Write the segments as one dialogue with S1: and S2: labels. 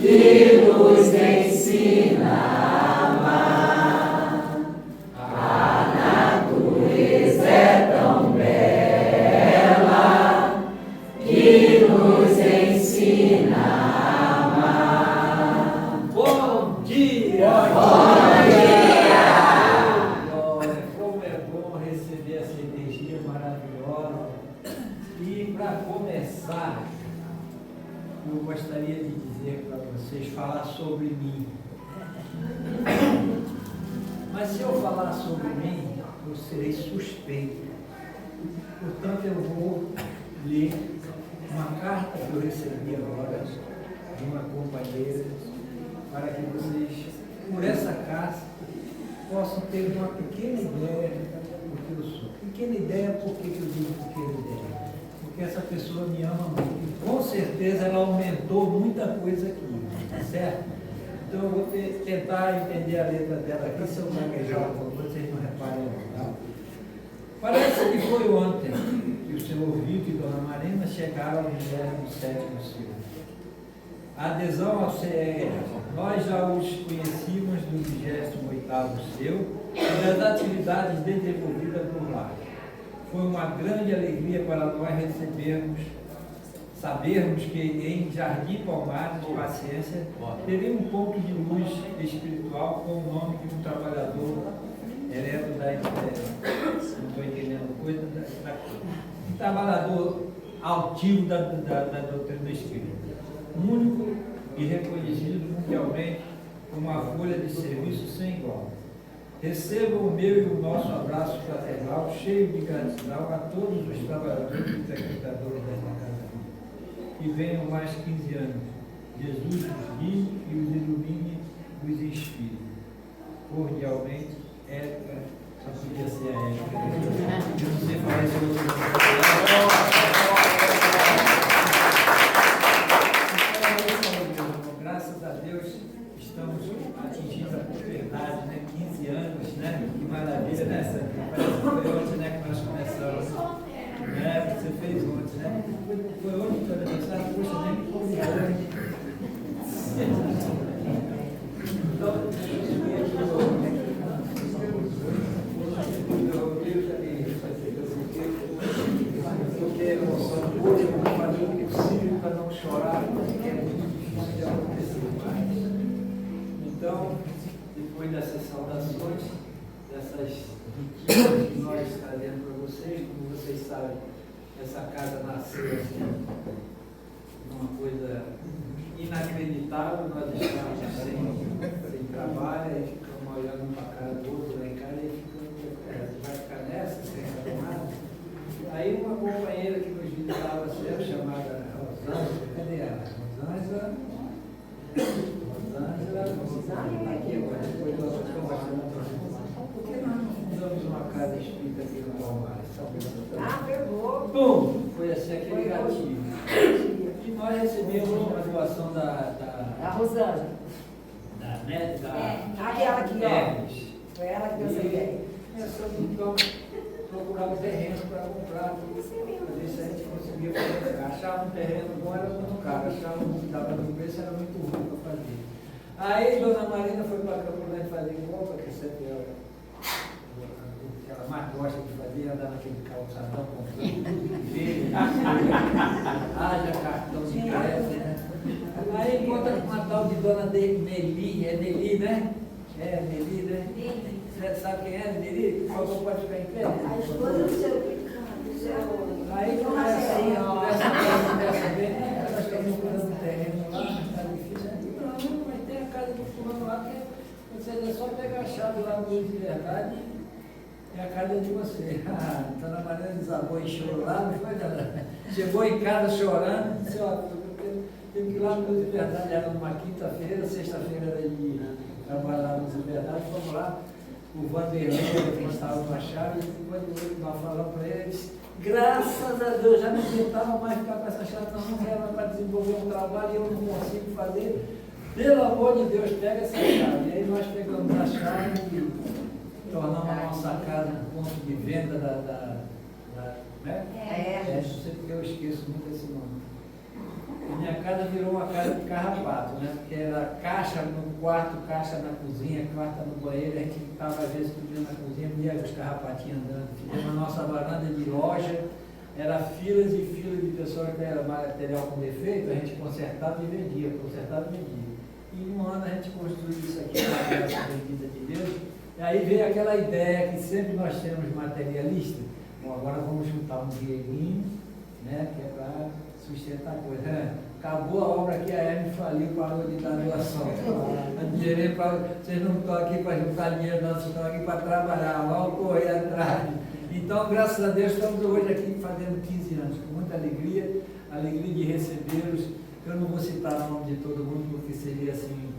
S1: que nos ensina a amar. A natureza é tão bela que nos ensina a amar.
S2: Bom dia!
S1: Bom dia!
S2: Olha, como é bom receber essa energia maravilhosa. E para começar, eu gostaria de dizer para vocês, falar sobre mim. Mas se eu falar sobre mim, eu serei suspeito. Portanto, eu vou ler uma carta que eu recebi agora de uma companheira, para que vocês, por essa carta, possam ter uma pequena ideia do que eu sou. Pequena ideia, por que eu digo pequena ideia? Porque essa pessoa me ama muito. E com certeza ela aumentou muita coisa aqui, tá certo? Então eu vou tentar entender a letra dela aqui, se eu gaguejar um pouco, vocês não reparem não, tá? Parece que foi ontem que o senhor Vitor e Dona Marina chegaram ao 27º ciclo. A adesão ao CER, nós já os conhecíamos do 28º seu e das atividades desenvolvidas por lá. Foi uma grande alegria para nós sabermos que em Jardim Palmares, Paciência, teria um ponto de luz espiritual com o nome de um trabalhador ereto da não estou entendendo coisa, um trabalhador altivo da doutrina espírita, único e reconhecido mundialmente como uma folha de serviço sem igual. Recebam o meu e o nosso abraço fraternal, cheio de gratidão a todos os trabalhadores e frequentadores desta casa. Que venham mais 15 anos. Jesus os guie e os ilumine, os inspire. Cordialmente, Érica, só podia ser a Érica. Eu não sei falar esse outro nome. Graças a Deus, estamos atingindo a puberdade, né? 15 anos, né? Que maravilha, né? Parece que foi ontem, né, que nós começamos. Né? Você fez ontem, né? Foi ontem que eu aniversário, poxa, nem me convidou. Então, porque a emoção hoje eu vou fazer o possível para não chorar, porque é muito difícil de acontecer mais. Então, depois dessas saudações, dessas riquezas que nós trazemos para vocês, como vocês sabem, essa casa nasceu assim, uma coisa inacreditável. Nós estávamos sem trabalho, e ficamos olhando um para a cara do outro lá em casa e ficamos, vai ficar nessa, sem fazer nada. Aí uma companheira que nos visitava sempre, chamada Rosângela, cadê ela? Rosângela, aqui agora, depois nós estamos mostrando. Por que nós não fundamos uma casa espírita aqui no Palmares?
S3: Pegou.
S2: Bum! Foi assim aquele gatilho. E nós recebemos uma doação da
S3: Rosângela.
S2: né,
S3: Aquela que, ó.
S2: Hermes.
S3: Foi ela que deu essa ideia.
S2: Começamos então a procurar um terreno para comprar, para ver se a gente conseguia fazer. Achar um terreno bom era muito caro, achar um que dava no preço era muito ruim para fazer. Aí Dona Marina foi para Campo Grande fazer compra, que sempre ela mais gosta de fazer, andar naquele calçadão com verde, haja cartão de crédito, né? Aí encontra com uma tal de Dona Nelly, é Nelly, né? É Nelly, né? Você sabe quem é Nelly? Por favor, pode ficar em pé?
S3: A esposa do seu
S2: Aí começa bem, nós estamos procurando um terreno lá, está difícil. Não, mas tem a casa do fulano lá, que você é só pegar a chave lá no Luz de Verdade. É a casa de você. Então a Maria desabou e chorou lá, não foi nada. Chegou em casa chorando, disse, ó, tenho que ir lá no Luz de Verdade, era numa quinta-feira, sexta-feira era de trabalhar no Luz de Verdade, vamos lá. O Vanderlei, quem estava com a chave, depois nós falamos para eles, graças a Deus, já não tentava mais ficar com essa chave, não era para desenvolver um trabalho e eu não consigo fazer. Pelo amor de Deus, pega essa chave. E aí nós pegamos a chave e tornamos a nossa casa um ponto de venda né? Não sei porque eu esqueço muito esse nome. Minha casa virou uma casa de carrapato, né? Porque era caixa no quarto, caixa na cozinha, quarta no banheiro, a gente ficava às vezes comendo na cozinha, via os carrapatinhos andando. Fizemos a nossa varanda de loja, era filas e filas de pessoas que era material com defeito, a gente consertava e vendia, consertava e vendia. E em um ano a gente construiu isso aqui, na graça bendita de Deus. E aí veio aquela ideia que sempre nós temos materialista. Bom, agora vamos juntar um dinheirinho, né? Que é para sustentar a coisa. Né? Acabou a obra que a Herme faliu, parou de dar doação. Vocês não estão aqui para juntar dinheiro, não, vocês estão aqui para trabalhar, vamos correr atrás. Então, graças a Deus, estamos hoje aqui fazendo 15 anos, com muita alegria, alegria de recebê-los. Eu não vou citar o nome de todo mundo, porque seria assim,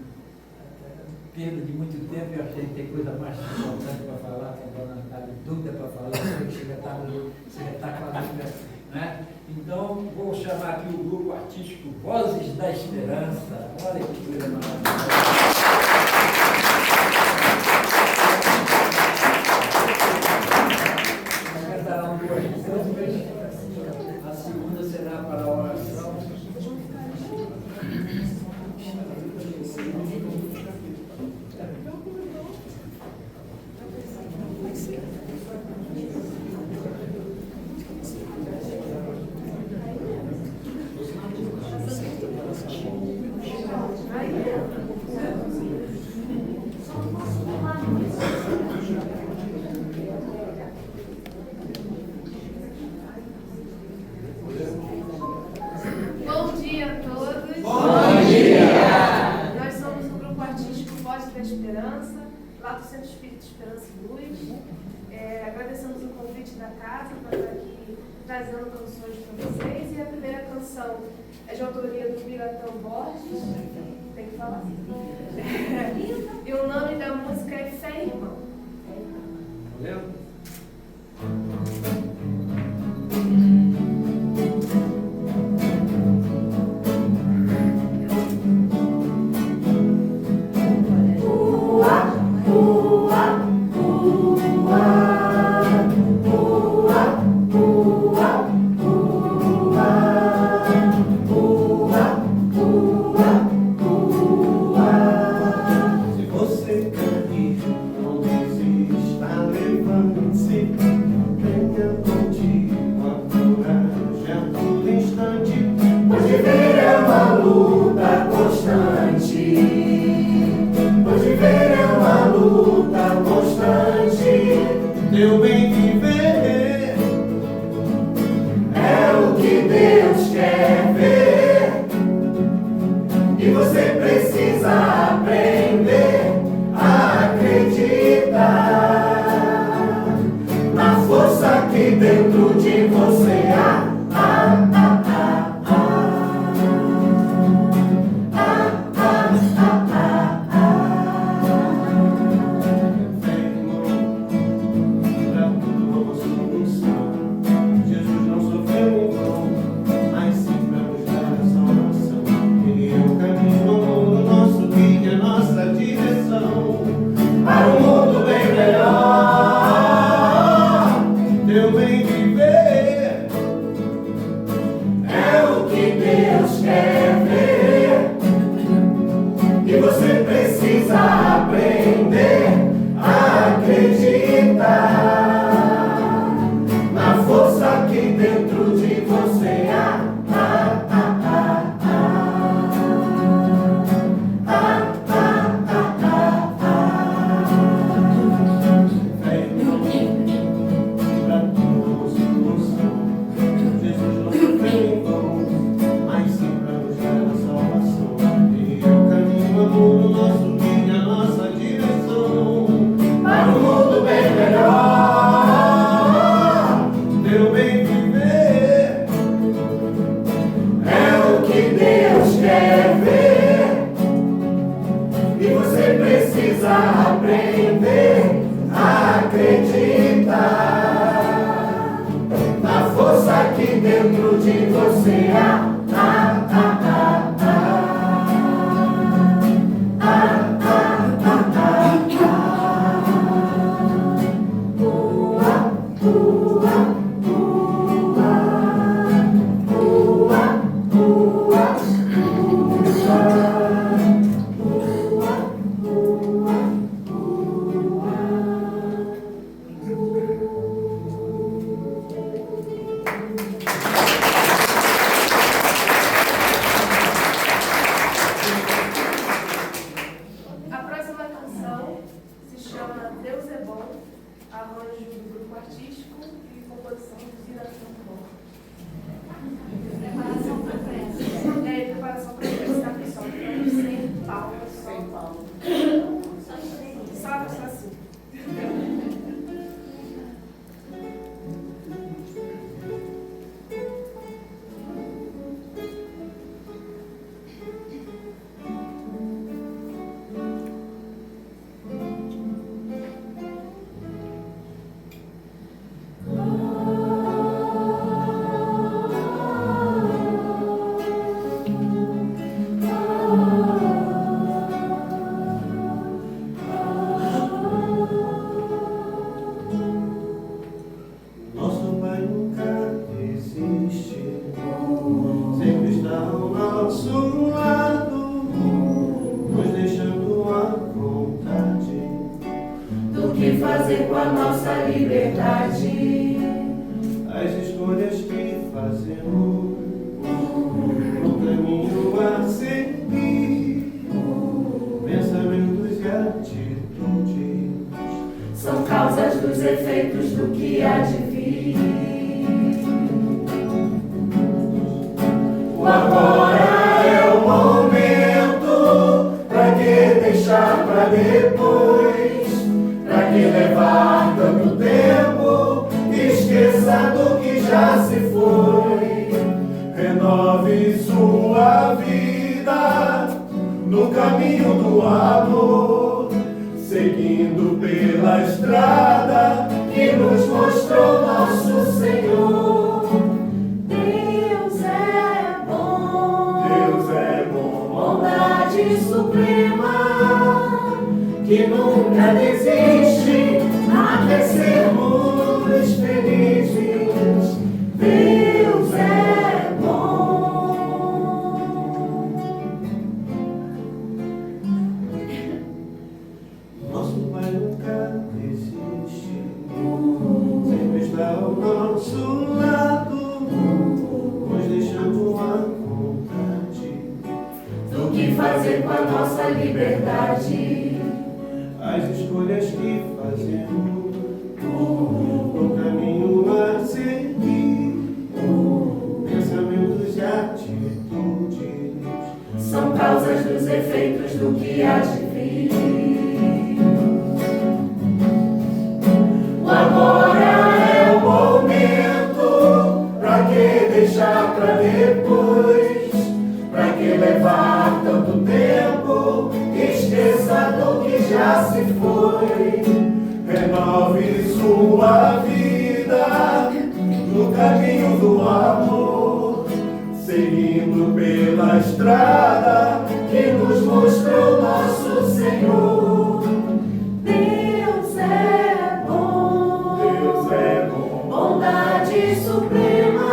S2: perda de muito tempo. Eu achei que tem coisa mais importante para falar, tem a dona Natália dúvida para falar, você já está com a dúvida, né? Então, vou chamar aqui o grupo artístico Vozes da Esperança. Olha que coisa maravilhosa. Cantarão duas músicas. A segunda será para a oração.
S4: Bom dia a todos.
S1: Bom dia!
S4: Nós somos o grupo artístico Vozes da Esperança, lá do Centro Espírita Esperança e Luz. Agradecemos o convite da casa para estar aqui trazendo canções para vocês. E a primeira canção é de autoria do Biratão Borges. Tem que falar assim. E o nome da música é Fé Irmão.
S2: Valeu?
S1: Teu bem viver é o que Deus quer ver, e você precisa aprender a acreditar na força que dentro de você há. nosso lado, nos deixando à vontade
S3: Do que fazer com a nossa liberdade.
S1: as escolhas que fazemos, o caminho a seguir, pensamentos e atitudes
S3: São causas dos efeitos do que há de vir.
S1: O agora é o momento, pra que deixar pra depois, pra que levar tanto tempo, esqueça do que já se foi. Renove sua vida no caminho do amor, seguindo pela estrada que nos mostrou nosso Senhor.
S3: Deus é bom,
S1: Deus é bom,
S3: bondade suprema, que nunca desiste até sermos felizes. Deus é bom.
S1: nosso Pai nunca desiste, sempre está ao nosso lado, nos deixando à vontade
S3: Do que fazer com a nossa liberdade.
S1: as escolhas que fazemos, o caminho a seguir, pensamentos e atitudes
S3: São causas dos efeitos do que há de vir.
S1: O agora é o momento, pra que deixar pra depois, pra que levar tanto tempo, esqueça do que já se foi. Renove sua vida no caminho do amor, seguindo pela estrada que nos mostrou nosso Senhor.
S3: Deus é bom,
S1: Deus é bom,
S3: bondade suprema,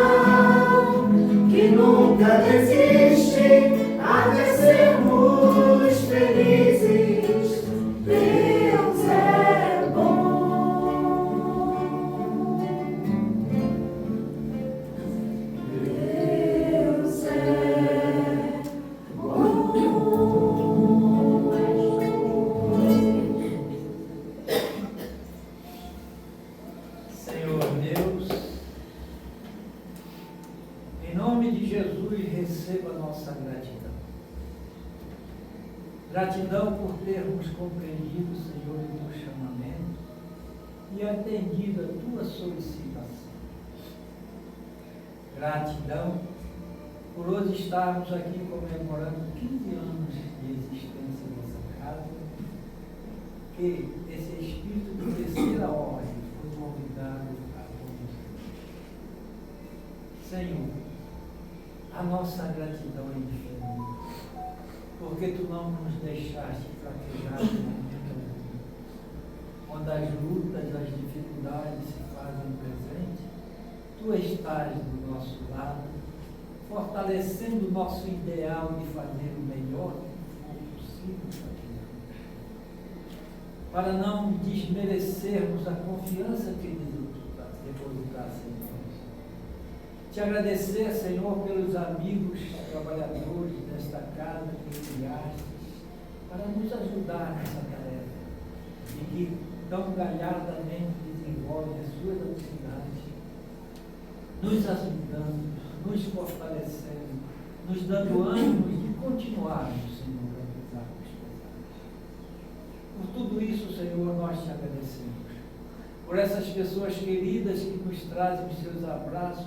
S3: que nunca desiste até sermos felizes. Deus é bom. Deus é
S2: Senhor Deus, em nome de Jesus, receba a nossa gratidão. Gratidão por termos compreendido, Senhor, o teu chamamento e atendido a tua solicitação. Gratidão por hoje estarmos aqui comemorando 15 anos de existência dessa casa, que esse espírito de terceira ordem foi convidado a conduzir. Senhor, a nossa gratidão é infinita, porque tu não nos deixaste fraquejar no momento algum. Quando as lutas, as dificuldades se fazem presente, tu estás do nosso lado, fortalecendo o nosso ideal de fazer o melhor que for possível para não desmerecermos a confiança que depositaste em nós. Te agradecer, Senhor, pelos amigos, trabalhadores desta casa que criaste, para nos ajudar nessa tarefa, e que tão galhardamente desenvolvem as suas atividades, nos ajudando, nos fortalecendo, nos dando ânimos de continuarmos, Senhor, apesar dos pesares. Por tudo isso, Senhor, nós te agradecemos. Por essas pessoas queridas que nos trazem os seus abraços,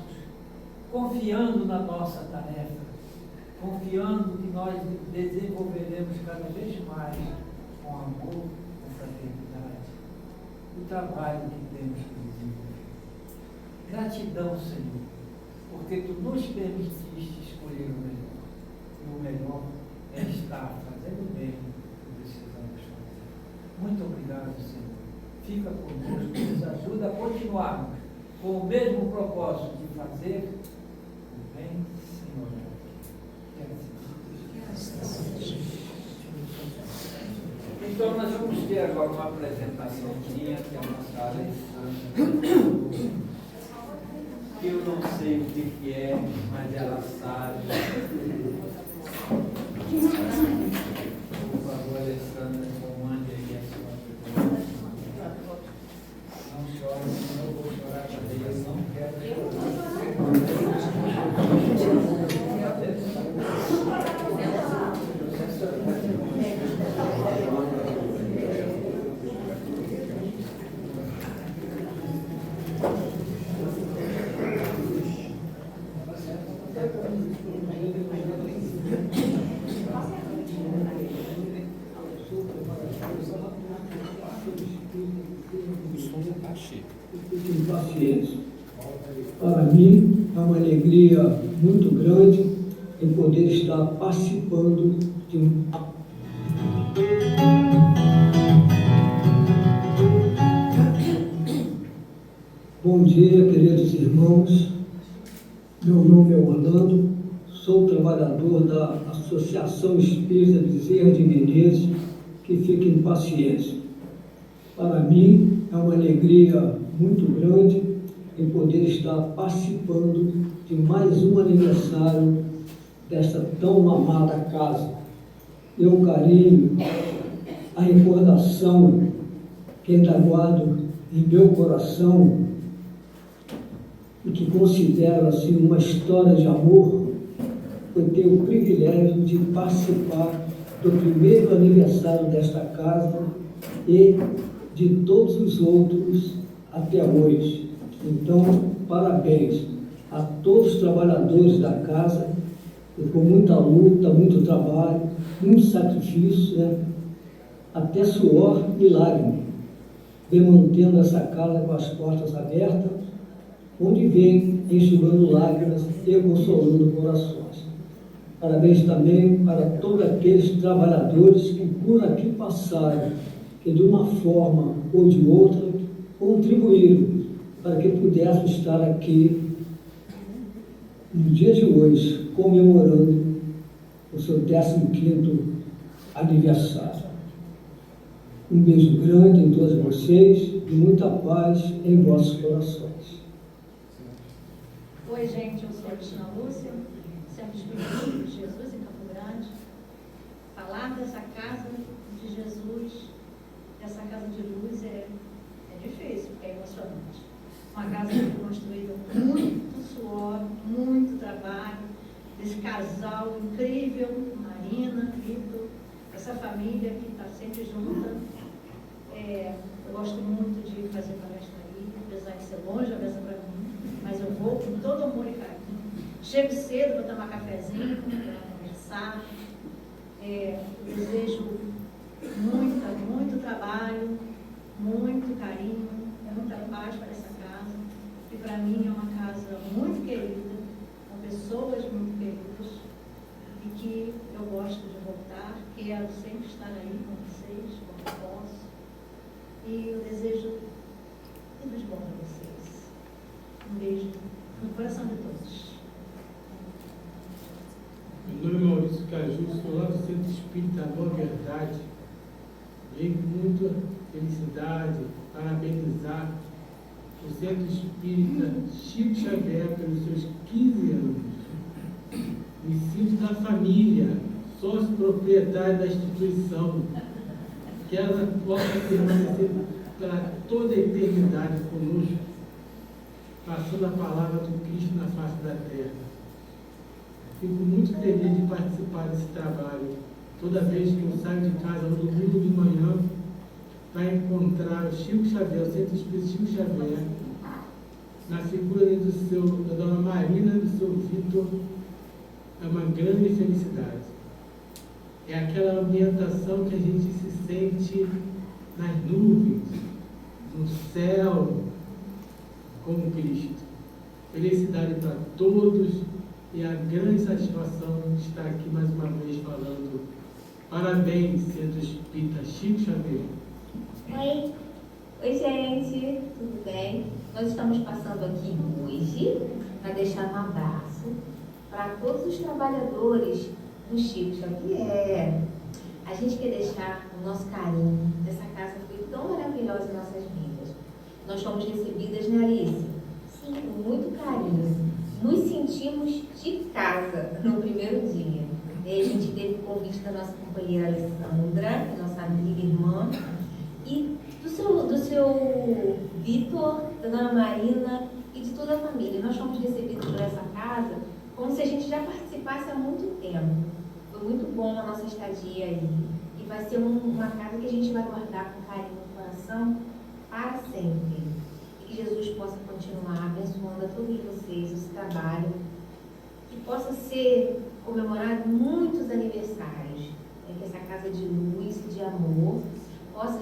S2: confiando na nossa tarefa, confiando que nós desenvolveremos cada vez mais com amor, com fraternidade, o trabalho que temos que desenvolver. Gratidão, Senhor, porque tu nos permitiste escolher o melhor. E o melhor é estar fazendo bem o que precisamos fazer. Muito obrigado, Senhor. Fica conosco, nos ajuda a continuarmos com o mesmo propósito de fazer o bem, Senhor. Que assim seja. Então nós vamos ter agora uma apresentaçãozinha, que é uma sala que eu não sei o que é, mas ela sabe. Por favor, Alessandra, comande aí a sua pergunta. Não chore, senão eu vou chorar também. Eu não quero
S5: paciência. Para mim, é uma alegria muito grande em poder estar participando de um. Bom dia, queridos irmãos. Meu nome é Orlando, sou trabalhador da Associação Espírita Bezerra de Menezes, que fica em Paciência. Para mim, é uma alegria muito grande em poder estar participando de mais um aniversário desta tão amada casa. É um carinho, a recordação que ainda guardo em meu coração e que considero assim uma história de amor, foi ter o privilégio de participar do primeiro aniversário desta casa e de todos os outros até hoje. Então, parabéns a todos os trabalhadores da casa, e com muita luta, muito trabalho, muito sacrifício, né? Até suor e lágrima, vem mantendo essa casa com as portas abertas, onde vem enxugando lágrimas e consolando corações. Parabéns também para todos aqueles trabalhadores que por aqui passaram, que de uma forma ou de outra contribuíram para que pudéssemos estar aqui no dia de hoje, comemorando o seu 15º aniversário. Um beijo grande em todos vocês e muita paz em vossos corações.
S6: Oi, gente, eu sou a Cristina Lúcia, Centro Espírita de Jesus, em Campo Grande. Falar dessa casa de Jesus, dessa casa de luz, é difícil, porque é emocionante. Uma casa que foi construída com muito suor, muito trabalho, desse casal incrível, Marina, Vitor, essa família que está sempre junta. Eu gosto muito de fazer palestra ali, apesar de ser longe a mesa para mim, mas eu vou com todo amor e carinho. Chego cedo para tomar cafezinho, para conversar. Eu desejo muito trabalho, muito carinho, muita paz para essa casa, que para mim é uma casa muito querida, com pessoas muito queridas, e que eu gosto de voltar, quero sempre estar aí com vocês, quando posso, e eu desejo tudo de bom para vocês. Um beijo no coração de todos.
S7: Meu nome é Maurício Caju, sou lá do Centro Espírita Boa Verdade. Venho com muita felicidade parabenizar o Centro Espírita Chico Xavier pelos seus 15 anos. Me sinto da família, sócio proprietário da instituição, que ela possa permanecer para toda a eternidade conosco, passando a palavra do Cristo na face da terra. Fico muito feliz de participar desse trabalho. Toda vez que eu saio de casa no domingo de manhã, para encontrar o Chico Xavier, o Centro Espírita Chico Xavier, na figura da dona Marina e do seu Vitor, é uma grande felicidade. É aquela ambientação que a gente se sente nas nuvens, no céu, com Cristo. Felicidade para todos e a grande satisfação de estar aqui mais uma vez falando. Parabéns, Centro Espírita Chico Xavier.
S8: Oi, gente, tudo bem? Nós estamos passando aqui hoje para deixar um abraço para todos os trabalhadores do Chico Xavier. a gente quer deixar o nosso carinho. Essa casa foi tão maravilhosa em nossas vidas. Nós fomos recebidas, né, Alice? Sim, com muito carinho. Nos sentimos de casa no primeiro dia. E a gente teve o convite da nossa companheira Alessandra, nossa amiga e irmã, e do seu Vitor, da dona Marina e de toda a família. Nós fomos recebidos por essa casa como se a gente já participasse há muito tempo. Foi muito bom a nossa estadia aí. E vai ser uma casa que a gente vai guardar com carinho no coração para sempre. E que Jesus possa continuar abençoando a todos vocês, esse trabalho. Que possa ser comemorado muitos aniversários. Que essa casa de luz e de amor possa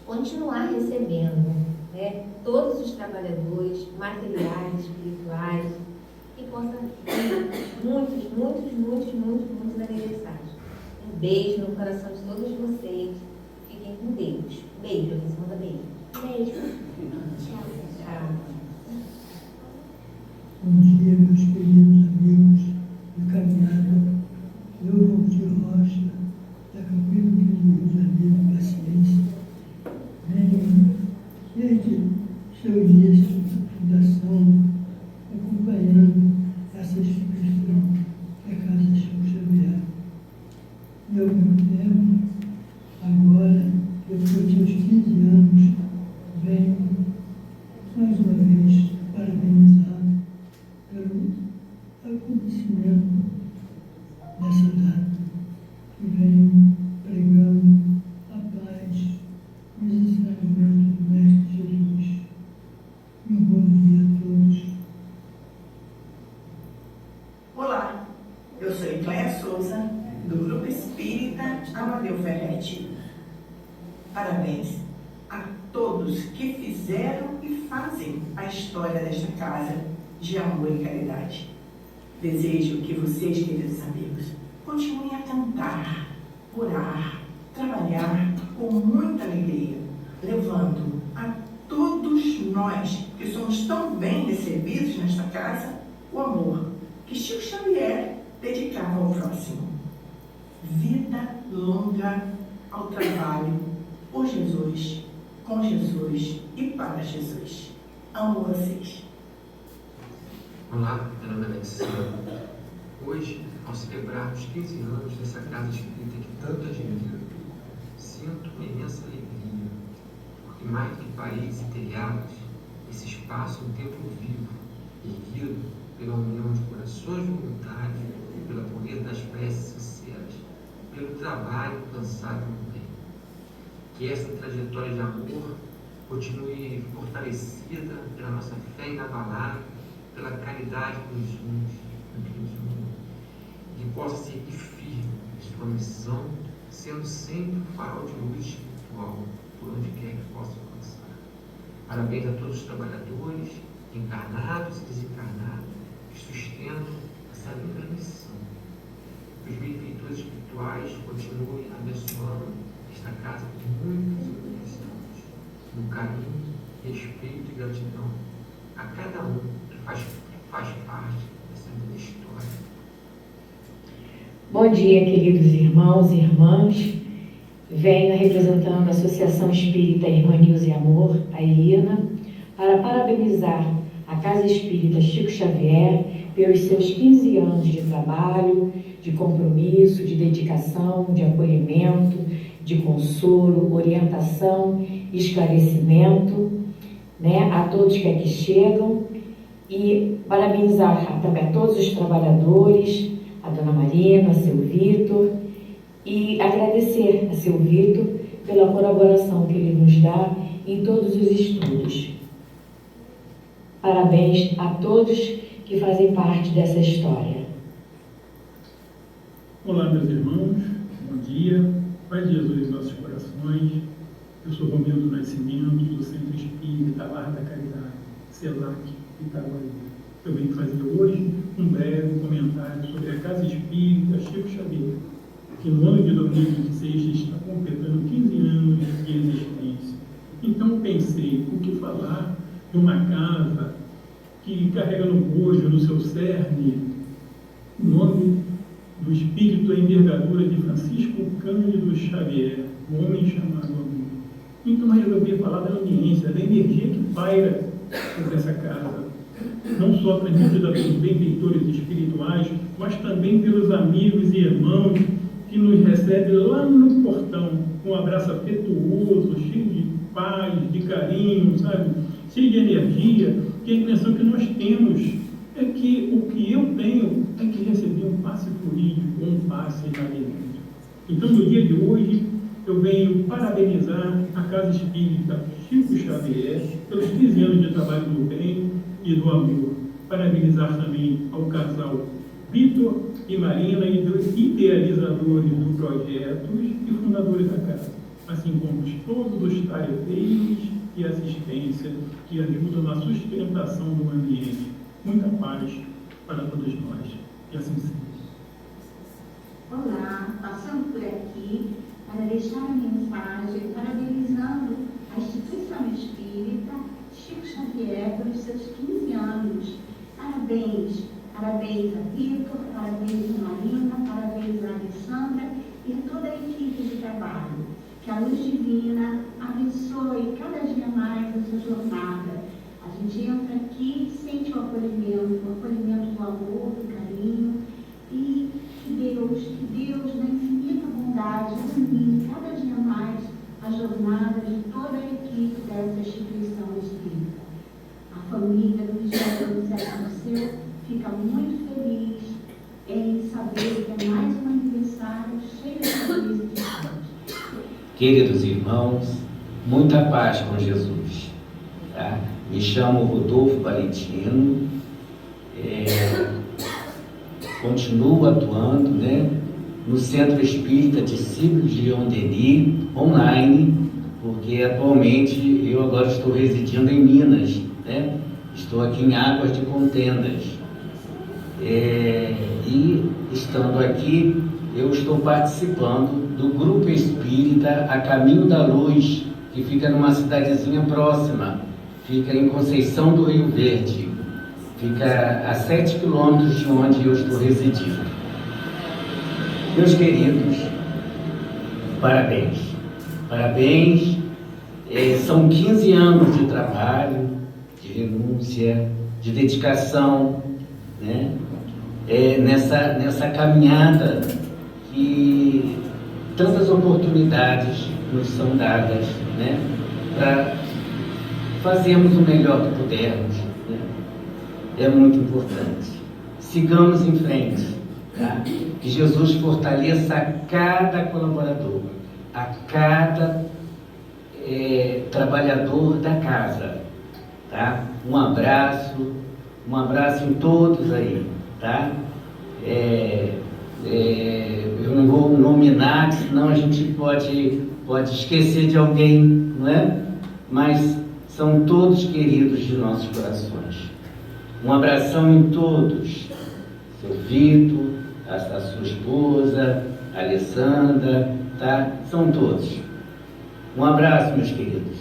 S8: continuar recebendo, né, todos os trabalhadores materiais, espirituais, e possa ter muitos aniversários. Um beijo no coração de todos vocês. Fiquem com Deus. Beijo, Alice, manda beijo.
S6: Beijo.
S8: Tchau.
S5: Bom dia, meus queridos amigos de caminhada. Eu, Valdir Rocha, da Campina do Rio de Janeiro, Paciência, venho desde seu início da fundação, acompanhando essa instituição que é a Casa Chico Xavier. E ao mesmo tempo, agora, depois de uns 15 anos, venho mais uma vez parabenizar pelo acontecimento dessa data, que vem pregando a paz e os ensinamentos do Mestre Jesus. E um bom dia a todos.
S9: Olá, eu sou Icléia Souza, do Grupo Espírita Amadeu Ferretti. Parabéns a todos que fizeram e fazem a história desta casa de amor e caridade. Desejo que vocês, queridos amigos, continuem a cantar, orar, trabalhar com muita alegria, levando a todos nós que somos tão bem recebidos nesta casa o amor que Chico Xavier dedicava ao próximo. Vida longa ao trabalho por Jesus, com Jesus e para Jesus. Amo vocês.
S10: Olá, meu nome é Alexandre. Hoje, ao celebrarmos 15 anos dessa casa espírita que tanto admiro, sinto uma imensa alegria, porque mais do que paredes e telhados, esse espaço é um templo vivo, erguido pela união de corações voluntários, pela pureza das preces sinceras, pelo trabalho cansado no bem. Que essa trajetória de amor continue fortalecida pela nossa fé inabalável, pela caridade que nos une, que possa seguir firme em sua missão, sendo sempre um farol de luz espiritual, por onde quer que possa alcançar. Parabéns a todos os trabalhadores, encarnados e desencarnados, que sustentam essa linda missão. Que os benfeitores espirituais continuem abençoando esta casa por muitos e muitos anos, no carinho, respeito e gratidão a cada um que faz parte dessa linda história.
S11: Bom dia, queridos irmãos e irmãs. Venho representando a Associação Espírita Irmã Nilza e Amor, a IRNA, para parabenizar a Casa Espírita Chico Xavier pelos seus 15 anos de trabalho, de compromisso, de dedicação, de acolhimento, de consolo, orientação, esclarecimento, a todos que aqui chegam, e parabenizar também a todos os trabalhadores, a dona Marina, a seu Vitor, e agradecer a seu Vitor pela colaboração que ele nos dá em todos os estudos. Parabéns a todos que fazem parte dessa história.
S12: Olá, meus irmãos, bom dia, Pai de Jesus em nossos corações. Eu sou Romeu do Nascimento, do Centro Espírita Lar da Caridade, CELAC, Itaguaí. Eu venho fazer hoje um breve comentário sobre a Casa Espírita Chico Xavier, que no ano de 2026 está completando 15 anos de existência. Então pensei, o que falar de uma casa que carrega no bojo, no seu cerne, o nome no espírito e envergadura de Francisco Cândido Xavier, o homem chamado amor. Então, eu resolvi falar da ambiência, da energia que paira sobre essa casa, não só transmitida pelos benfeitores espirituais, mas também pelos amigos e irmãos que nos recebem lá no portão, com um abraço afetuoso, cheio de paz, de carinho, sabe? Cheio de energia, que a dimensão que nós temos é que o que eu tenho é que receber um passe fluídico, um passe magnético. Então, no dia de hoje, eu venho parabenizar a Casa Espírita Chico Xavier pelos 15 anos de trabalho do bem e do amor. Parabenizar também ao casal Vitor e Marina, idealizadores do projeto e fundadores da casa, assim como todos os tarefeiros e assistência que ajudam na sustentação do ambiente. Muita paz para todos nós. E assim seja.
S13: Olá, passando por aqui para deixar a mensagem parabenizando a Instituição Espírita Chico Xavier pelos seus 15 anos. Parabéns, parabéns a Vitor, parabéns a Marina, parabéns a Alessandra e toda a equipe de trabalho. Que a luz divina abençoe cada dia mais a sua jornada. A gente entra aqui, sente o acolhimento do amor, do carinho, e que Deus, na infinita bondade, ilumine cada dia mais a jornada de toda a equipe dessa instituição espírita. A família do José Seu fica muito feliz em saber que é mais um aniversário cheio de feliz e de paz.
S14: Queridos irmãos, muita paz com Jesus. Tá? Me chamo Rodolfo Valentino, continuo atuando, né, no Centro Espírita Discípulos de Leon Denis, online, porque atualmente eu agora estou residindo em Minas, né? Estou aqui em Águas de Contendas. E estando aqui, eu estou participando do Grupo Espírita A Caminho da Luz, que fica numa cidadezinha próxima, fica em Conceição do Rio Verde, fica a 7 quilômetros de onde eu estou residindo. Meus queridos, parabéns, parabéns, são 15 anos de trabalho, de renúncia, de dedicação, né? Nessa caminhada que tantas oportunidades nos são dadas, né, para fazermos o melhor que pudermos, né? É muito importante. Sigamos em frente, tá? Que Jesus fortaleça a cada colaborador, a cada trabalhador da casa, tá? Um abraço em todos aí, tá? Eu não vou nominar, senão a gente pode esquecer de alguém, não é? Mas são todos queridos de nossos corações. Um abração em todos, seu Vitor, a sua esposa, a Alessandra, tá? São todos. Um abraço, meus queridos.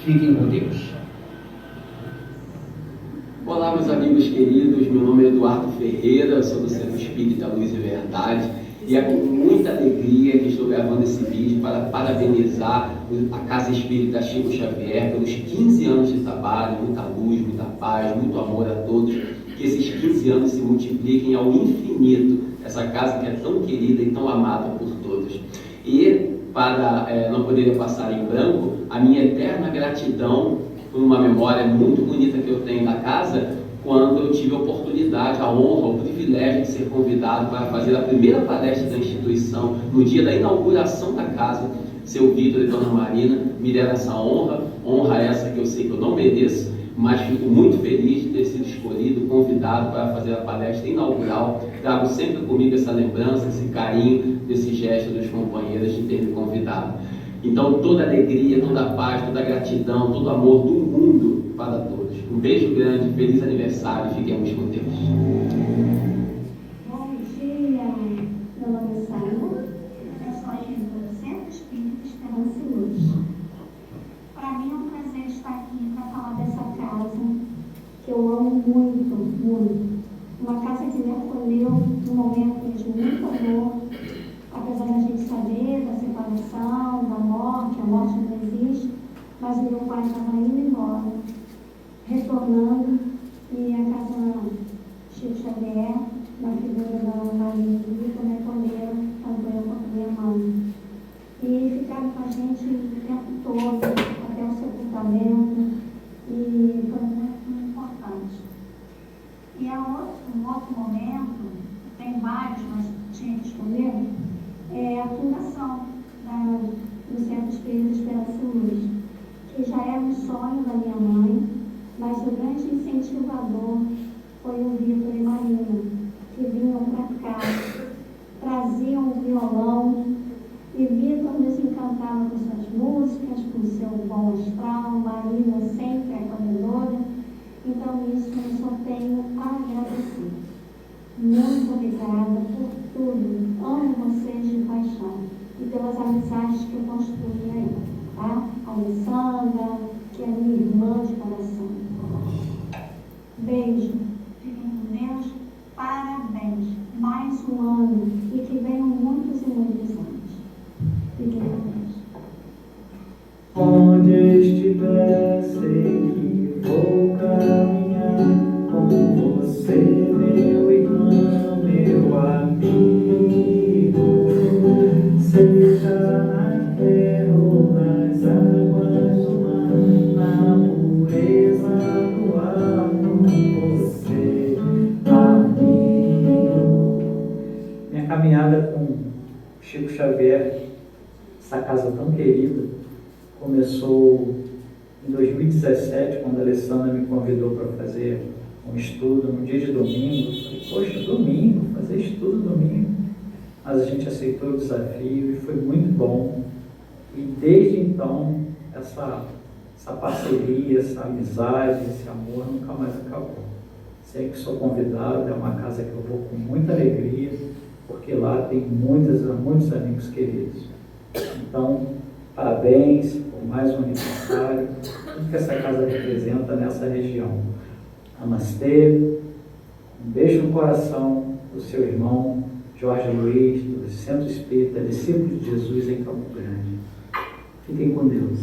S14: Fiquem com Deus.
S15: Olá, meus amigos queridos, meu nome é Eduardo Ferreira, sou do Centro Espírita Luz e Verdade, e é com muita alegria que estou gravando esse vídeo para parabenizar a Casa Espírita Chico Xavier pelos 15 anos de trabalho, muita luz, muita paz, muito amor a todos, que esses 15 anos se multipliquem ao infinito, essa casa que é tão querida e tão amada por todos. E para não poder passar em branco, a minha eterna gratidão por uma memória muito bonita que eu tenho da casa, quando eu tive a oportunidade, a honra, o privilégio de ser convidado para fazer a primeira palestra da instituição, no dia da inauguração da casa. Seu Vitor e Dona Marina me deram essa honra essa que eu sei que eu não mereço, mas fico muito feliz de ter sido escolhido, convidado para fazer a palestra inaugural. Trago sempre comigo essa lembrança, esse carinho, desse gesto dos companheiros de ter me convidado. Então, toda alegria, toda paz, toda gratidão, todo amor do mundo para todos. Um beijo grande, feliz aniversário, fiquemos com Deus.
S13: Bom dia, meu nome é Sara, eu sou agente do Centro Espírita Esperança e Luz. Para mim é um prazer estar aqui para falar dessa casa que eu amo muito, muito. Uma casa que me acolheu num momento de muita mas meu pai estava indo embora, retornando, e a casa Chico Xavier, na figura da Maria Viva, me acolheram, tanto eu quanto minha mãe. E ficaram com a gente o tempo todo, até o sepultamento, e foi muito importante. E um outro momento, tem vários, mas tinha que escolher, é a fundação do Centro Espírita Esperança e Luz, que já era um sonho da minha mãe, mas o grande incentivador foi o Vitor e Marina, que vinham para cá, traziam o violão, e Vitor nos encantava com suas músicas, com seu bom astral, Marina sempre acolhedora. Então isso eu só tenho a agradecer. Muito obrigada por tudo. Amo vocês de paixão e pelas amizades que eu construí aí, tá? A Alessandra, que é minha irmã de coração. Beijo. Fiquem com Deus. Parabéns. Mais um ano e que venham muitos e muitos anos. Fiquem com Deus.
S16: Onde estiver, sei que vou caminhar com você, meu irmão, meu amigo. Seja na terra ou nas águas do mar, na pureza do ar, com você, amigo. Minha caminhada com Chico Xavier, essa casa tão querida, começou em 2017, quando a Alessandra me convidou para fazer um estudo num dia de domingo. Eu falei, poxa, domingo, fazer estudo domingo. Mas a gente aceitou o desafio e foi muito bom. E desde então, essa parceria, essa amizade, esse amor nunca mais acabou. Sempre que sou convidado, é uma casa que eu vou com muita alegria, porque lá tem muitos amigos queridos. Então, parabéns por mais um aniversário, tudo que essa casa representa nessa região. Namastê, um beijo no coração do seu irmão Jorge Luiz, do Centro Espírita Discípulos de Jesus em Campo Grande. Fiquem com Deus.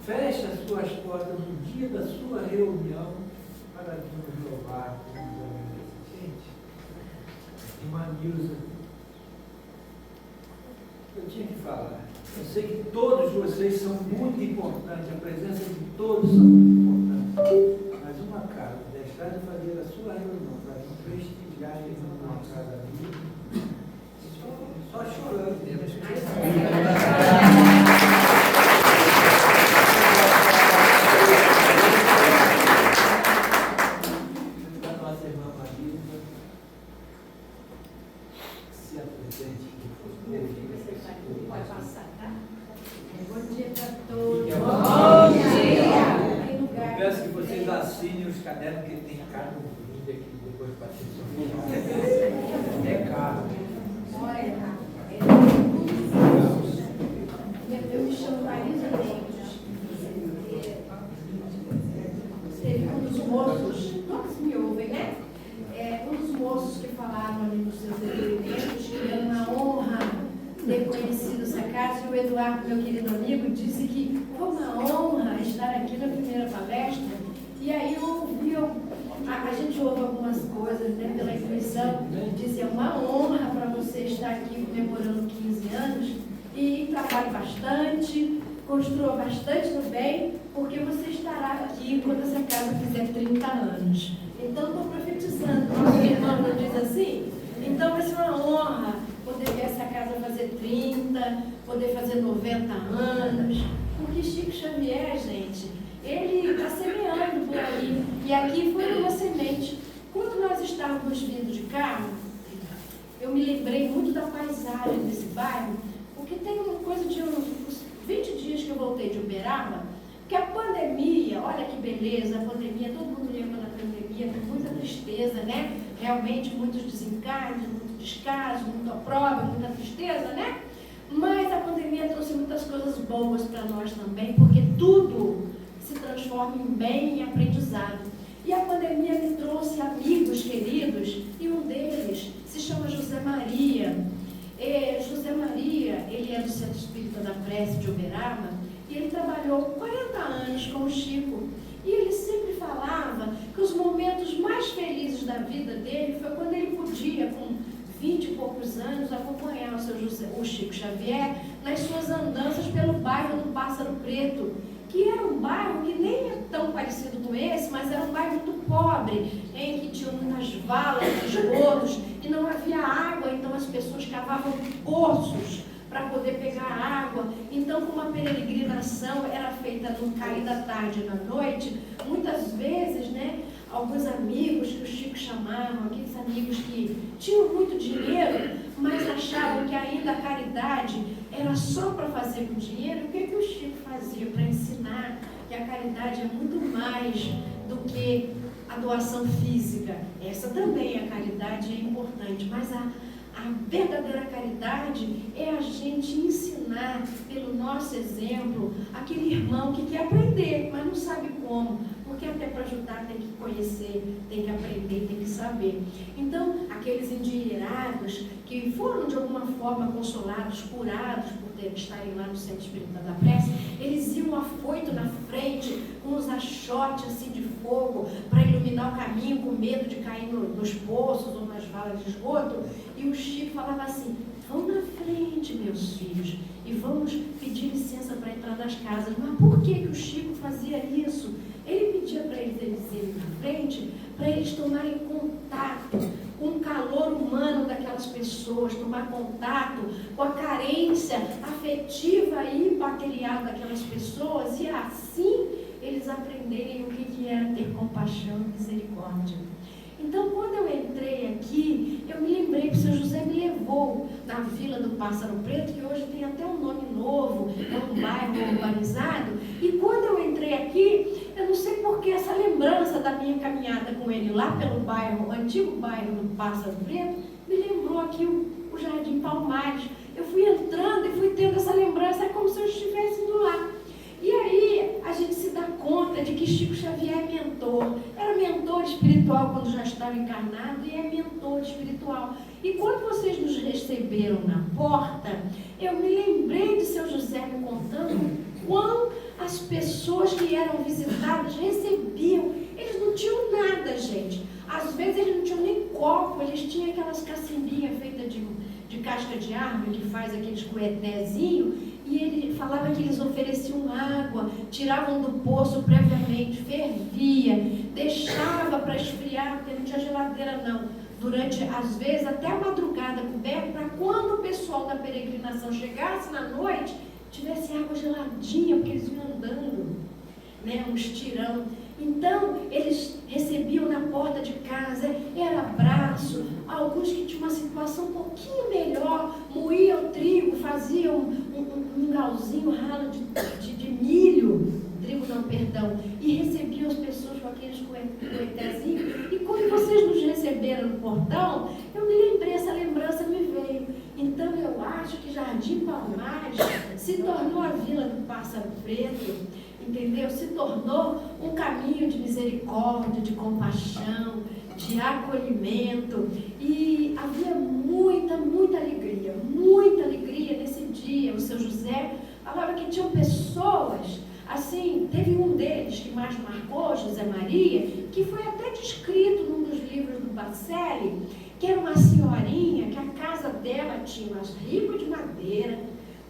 S2: Feche as suas portas no dia da sua reunião para vir nos louvar. Gente, irmã Nilza, eu tinha que falar. Eu sei que todos vocês são muito importantes, a presença de todos são muito importantes. Mas uma casa, deixar de fazer a sua reunião para não prestigiar a irmã numa casa minha, só chorando.
S6: Pode passar, tá? Bom dia para todos.
S2: Bom dia! Eu peço que vocês assinem os cadernos, que tem caro no brinde aqui depois para ter. É caro.
S4: Eu me chamo Marisa Mendes. Teve um dos moços, todos me ouvem, né? Um dos moços que falaram ali nos seus depoimentos, que era uma honra ter conhecido essa casa, e o Eduardo, meu querido amigo, disse que foi uma honra estar aqui na primeira palestra. E aí eu ouvi, a gente ouve algumas coisas, né, pela intuição, disse, é uma honra para você estar aqui comemorando 15 anos, e trabalhe bastante,
S17: construa bastante no bem, porque você estará aqui quando essa casa fizer 30 anos. Então, estou profetizando. Nosso irmão não diz assim? Então, vai ser uma honra poder ver essa casa fazer 30, poder fazer 90 anos. Porque Chico Xavier, gente, ele está semeando por aí. E aqui foi uma semente. Quando nós estávamos vindo de carro, eu me lembrei muito da paisagem desse bairro, porque tem uma coisa de uns 20 dias que eu voltei de Uberaba, que a pandemia, olha que beleza, a pandemia, todo mundo lembra da pandemia, com muita tristeza, né? Realmente muitos desencargos, muito descaso, muito opróbrio, muita tristeza, né? Mas a pandemia trouxe muitas coisas boas para nós também, porque tudo se transforma em bem e aprendizado. E a pandemia me trouxe amigos queridos, e um deles se chama José Maria. José Maria, ele é do Centro Espírita da Prece de Uberaba, e ele trabalhou 40 anos com o Chico. E ele sempre falava que os momentos mais felizes da vida dele foi quando ele podia, com 20 e poucos anos, acompanhar o Chico Xavier nas suas andanças pelo bairro do Pássaro Preto, que era um bairro que nem é tão parecido com esse, mas era um bairro muito pobre, em que tinha muitas valas, esgotos, e não havia água, então as pessoas cavavam poços para poder pegar água. Então, como a peregrinação era feita no cair da tarde e na noite, muitas vezes, né, alguns amigos que o Chico chamava, aqueles amigos que tinham muito dinheiro, mas achavam que ainda a caridade era só para fazer com dinheiro. O que o Chico fazia para ensinar que a caridade é muito mais do que a doação física? Essa também, a caridade é importante, mas a verdadeira caridade é a gente ensinar pelo nosso exemplo aquele irmão que quer aprender, mas não sabe como, porque até para ajudar tem que conhecer, tem que aprender, tem que saber. Então, aqueles endinheirados que foram de alguma forma consolados, curados por estarem lá no Centro Espírita da Prece, eles iam afoito na frente, com os achotes assim de fogo, para iluminar o caminho, com medo de cair nos poços ou nas valas de esgoto. E o Chico falava assim: vão na frente, meus filhos, e vamos pedir licença para entrar nas casas. Mas por que o Chico fazia isso? Ele pedia para eles irem na frente, para eles tomarem contato com o calor humano daquelas pessoas, tomar contato com a carência afetiva e material daquelas pessoas, e assim eles aprenderem o que era ter compaixão e misericórdia. Então, quando eu entrei aqui, eu me lembrei que o São José me levou na Vila do Pássaro Preto, que hoje tem até um nome novo, é um bairro urbanizado, e quando eu entrei aqui, eu não sei porque essa lembrança da minha caminhada com ele lá pelo bairro, o antigo bairro do Pássaro Preto, me lembrou aqui o Jardim Palmares. Eu fui entrando e fui tendo essa lembrança, é como se eu estivesse indo lá. E aí a gente se dá conta de que Chico Xavier é mentor. Era mentor espiritual quando já estava encarnado e é mentor espiritual. E quando vocês nos receberam na porta, eu me lembrei de seu José me contando quão as pessoas que eram visitadas recebiam. Eles não tinham nada, gente. Às vezes eles não tinham nem copo, eles tinham aquelas cacimbinhas feitas de casca de árvore, que faz aqueles coetézinhos. E ele falava que eles ofereciam água, tiravam do poço previamente, fervia, deixava para esfriar, porque não tinha geladeira não. Durante, às vezes, até a madrugada coberta, para quando o pessoal da peregrinação chegasse na noite, tivesse água geladinha, porque eles iam andando, né, um estirão. Então, eles recebiam na porta de casa, era abraço. Alguns que tinham uma situação um pouquinho melhor, moíam trigo, faziam um mingauzinho ralo de milho, trigo não, perdão, e recebiam as pessoas com aqueles coetézinhos. E quando vocês nos receberam no portão, eu me lembrei, essa lembrança me veio. Então, eu acho que Jardim Palmares se tornou a Vila do Pássaro Preto, entendeu? Se tornou um caminho de misericórdia, de compaixão, de acolhimento. E havia muita alegria nesse dia. O seu José falava que tinham pessoas, assim, teve um deles que mais marcou, José Maria, que foi até descrito num dos livros do Bacelli, que era uma senhorinha que a casa dela tinha umas ribas de madeira,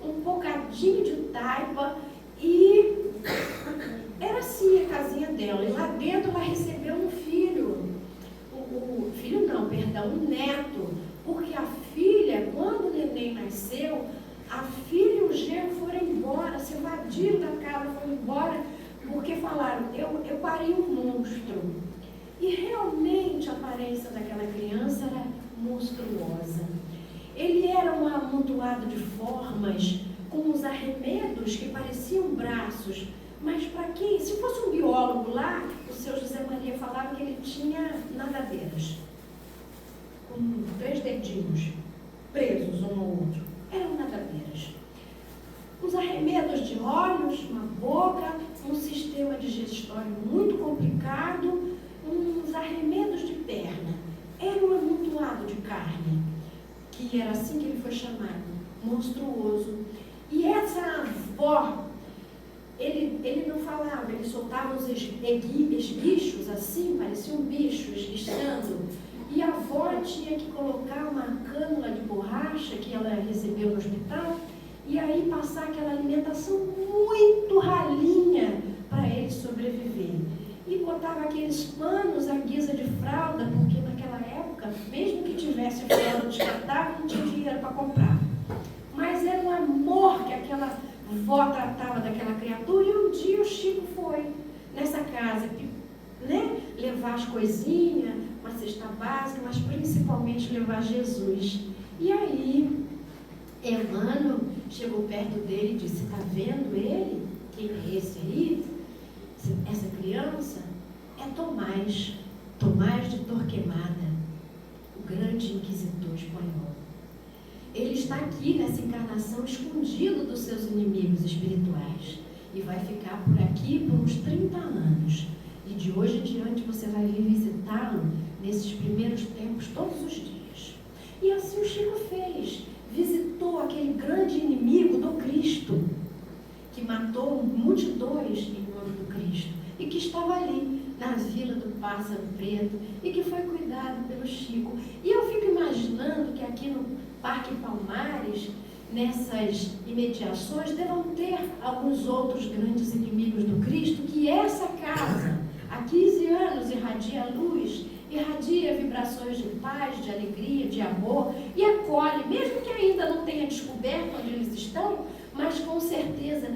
S17: um bocadinho de taipa, E era assim a casinha dela. E lá dentro ela recebeu um filho. Um neto. Porque a filha, quando o neném nasceu, a filha e o genro foram embora, se evadiram da casa, foram embora, porque falaram, eu parei um monstro. E realmente a aparência daquela criança era monstruosa. Ele era um amontoado de formas, com os arremedos que pareciam braços. Mas para quem? Se fosse um biólogo lá, o seu José Maria falava que ele tinha nadadeiras, com 3 dedinhos presos um ao outro. Eram nadadeiras. Os arremedos de olhos, uma boca, um sistema digestório muito complicado, uns arremedos de perna. Era um amontoado de carne, que era assim que ele foi chamado, monstruoso. E essa avó, ele não falava, ele soltava os esguichos assim, pareciam bichos esguichando. E a avó tinha que colocar uma cânula de borracha que ela recebeu no hospital e aí passar aquela alimentação muito ralinha para ele sobreviver. E botava aqueles panos à guisa de fralda, porque naquela época, mesmo que tivesse fralda descartável, não tinha dinheiro para comprar. Mas era um amor que aquela avó tratava daquela criatura. E um dia o Chico foi nessa casa, né, levar as coisinhas, uma cesta básica, mas principalmente levar Jesus. E aí, Emmanuel chegou perto dele e disse, está vendo ele? Quem é esse aí? Essa criança é Tomás de Torquemada, o grande inquisidor espanhol. Ele está aqui nessa encarnação escondido dos seus inimigos espirituais e vai ficar por aqui por uns 30 anos. E de hoje em diante você vai vir visitá-lo nesses primeiros tempos todos os dias. E assim o Chico fez. Visitou aquele grande inimigo do Cristo, que matou multidões em nome do Cristo, e que estava ali, na Vila do Pássaro Preto, e que foi cuidado pelo Chico. E eu fico imaginando que aqui no Parque Palmares, nessas imediações, devam ter alguns outros grandes inimigos do Cristo, que essa casa, há 15 anos, irradia luz, irradia vibrações de paz, de alegria, de amor, e acolhe, mesmo que ainda não tenha descoberto onde eles estão, mas com certeza,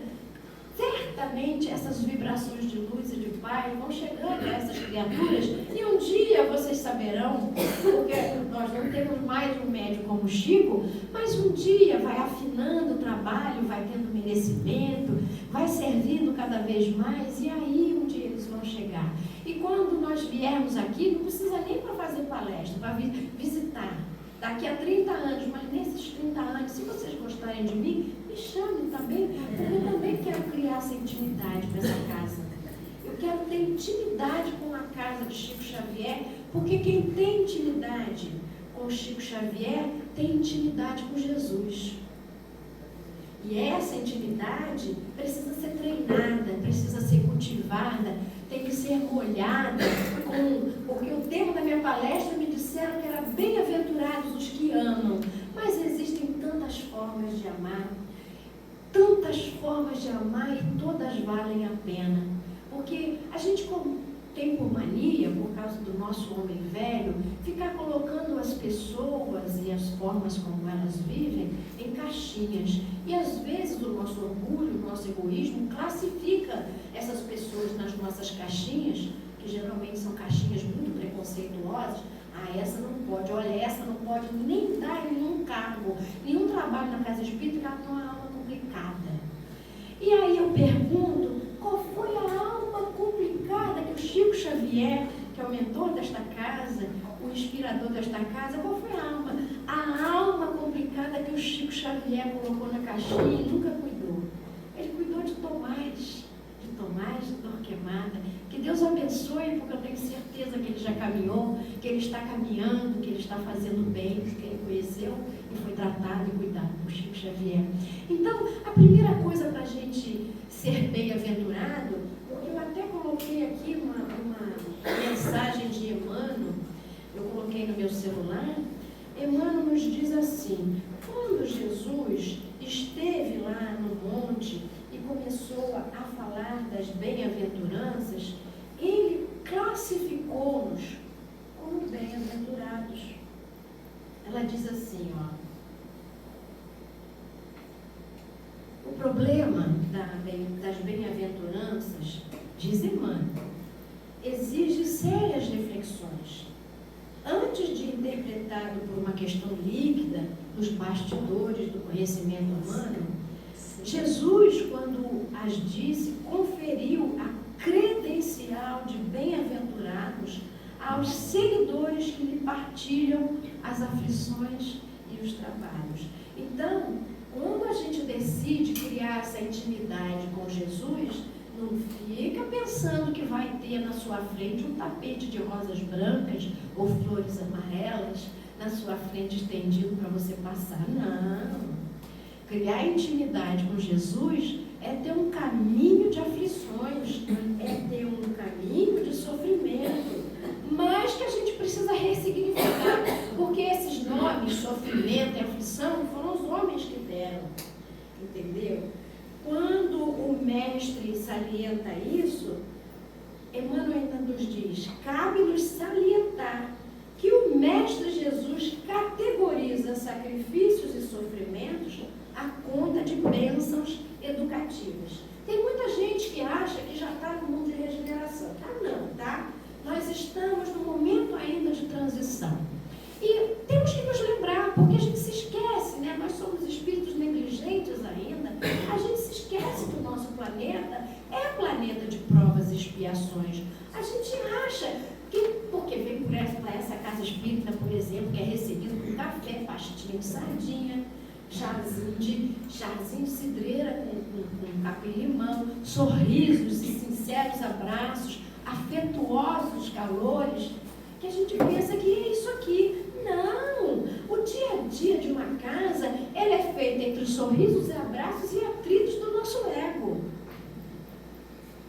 S17: certamente essas vibrações de luz e de paz vão chegando a essas criaturas, e um dia vocês saberão, porque nós não temos mais um médium como o Chico, mas um dia vai afinando o trabalho, vai tendo merecimento, vai servindo cada vez mais, e aí um dia eles vão chegar. E quando nós viermos aqui, não precisa nem para fazer palestra, para visitar. Daqui a 30 anos, mas nesses 30 anos, se vocês gostarem de mim, me chamem também, porque eu também quero criar essa intimidade com essa casa. Eu quero ter intimidade com a casa de Chico Xavier, porque quem tem intimidade com Chico Xavier tem intimidade com Jesus. E essa intimidade precisa ser treinada, precisa ser cultivada, tem que ser molhada, porque o tema da minha palestra me disseram que era bem-aventurados os que amam, mas existem tantas formas de amar e todas valem a pena, porque a gente tem por mania, por causa do nosso homem velho, ficar colocando as pessoas e as formas como elas vivem em caixinhas. E às vezes o nosso orgulho, o nosso egoísmo classifica essas pessoas nas nossas caixinhas, que geralmente são caixinhas muito preconceituosas. Ah, essa não pode, olha, essa não pode nem dar nenhum cargo, nenhum trabalho na casa espírita, porque ela tem uma alma complicada. E aí eu pergunto, qual foi a alma complicada que o Chico Xavier, que é o mentor desta casa, o inspirador desta casa, qual foi a alma? A alma complicada que o Chico Xavier colocou na caixinha e nunca cuidou. Ele cuidou de Tomás de Torquemada. Que Deus abençoe, porque eu tenho certeza que ele já caminhou, que ele está caminhando, que ele está fazendo bem, porque ele conheceu e foi tratado e cuidado por Chico Xavier. Então, a primeira coisa para a gente ser bem-aventurado, porque eu até coloquei aqui uma mensagem de Emmanuel, eu coloquei no meu celular. Emmanuel nos diz assim: quando Jesus esteve lá no monte e começou a falar das bem-aventuranças, ele classificou-nos como bem-aventurados. Ela diz assim, ó, o problema das bem-aventuranças, diz Emmanuel, exige sérias reflexões. Antes de interpretado por uma questão líquida nos bastidores do conhecimento humano, Jesus, quando as disse, conferiu a credencial de bem-aventurados aos seguidores que lhe partilham as aflições e os trabalhos. Então, quando a gente decide criar essa intimidade com Jesus, não fica pensando que vai ter na sua frente um tapete de rosas brancas ou flores amarelas na sua frente estendido para você passar. Não. Criar intimidade com Jesus é ter um caminho de aflições, é ter um caminho de sofrimento, mas que a gente precisa ressignificar, porque esses nomes, sofrimento e aflição, foram os homens que deram, entendeu? Quando o mestre salienta isso, Emmanuel ainda nos diz, cabe-nos salientar que o mestre Jesus categoriza sacrifícios e sofrimentos à conta de bênçãos educativas. Tem muita gente que acha que já está no mundo de regeneração. Não, tá? Nós estamos no momento ainda de transição. E temos que nos lembrar, porque a gente se esquece, né? Nós somos espíritos negligentes ainda. A gente se esquece que o nosso planeta é planeta de provas e expiações. A gente acha que, porque vem por essa casa espírita, por exemplo, que é recebido com café, pastinha de sardinha, chazinho de cidreira com capim-limão, sorrisos e sinceros abraços, afetuosos calores, que a gente pensa que é isso aqui. Não! O dia a dia de uma casa, ele é feito entre sorrisos e abraços e atritos do nosso ego.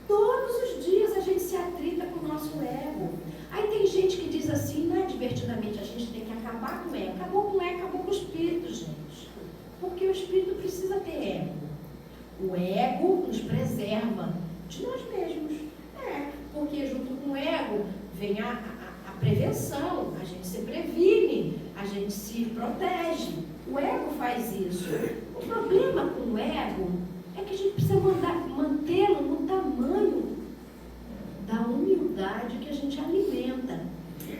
S17: Todos os dias a gente se atrita com o nosso ego. Aí tem gente que diz assim, inadvertidamente, a gente tem que acabar com o ego. Acabou com o ego, acabou com o espírito, gente. Porque o espírito precisa ter ego. O ego nos preserva de nós mesmos. Porque junto com o ego vem a prevenção, a gente se previne, a gente se protege. O ego faz isso. O problema com o ego é que a gente precisa mantê-lo no tamanho da humildade que a gente alimenta.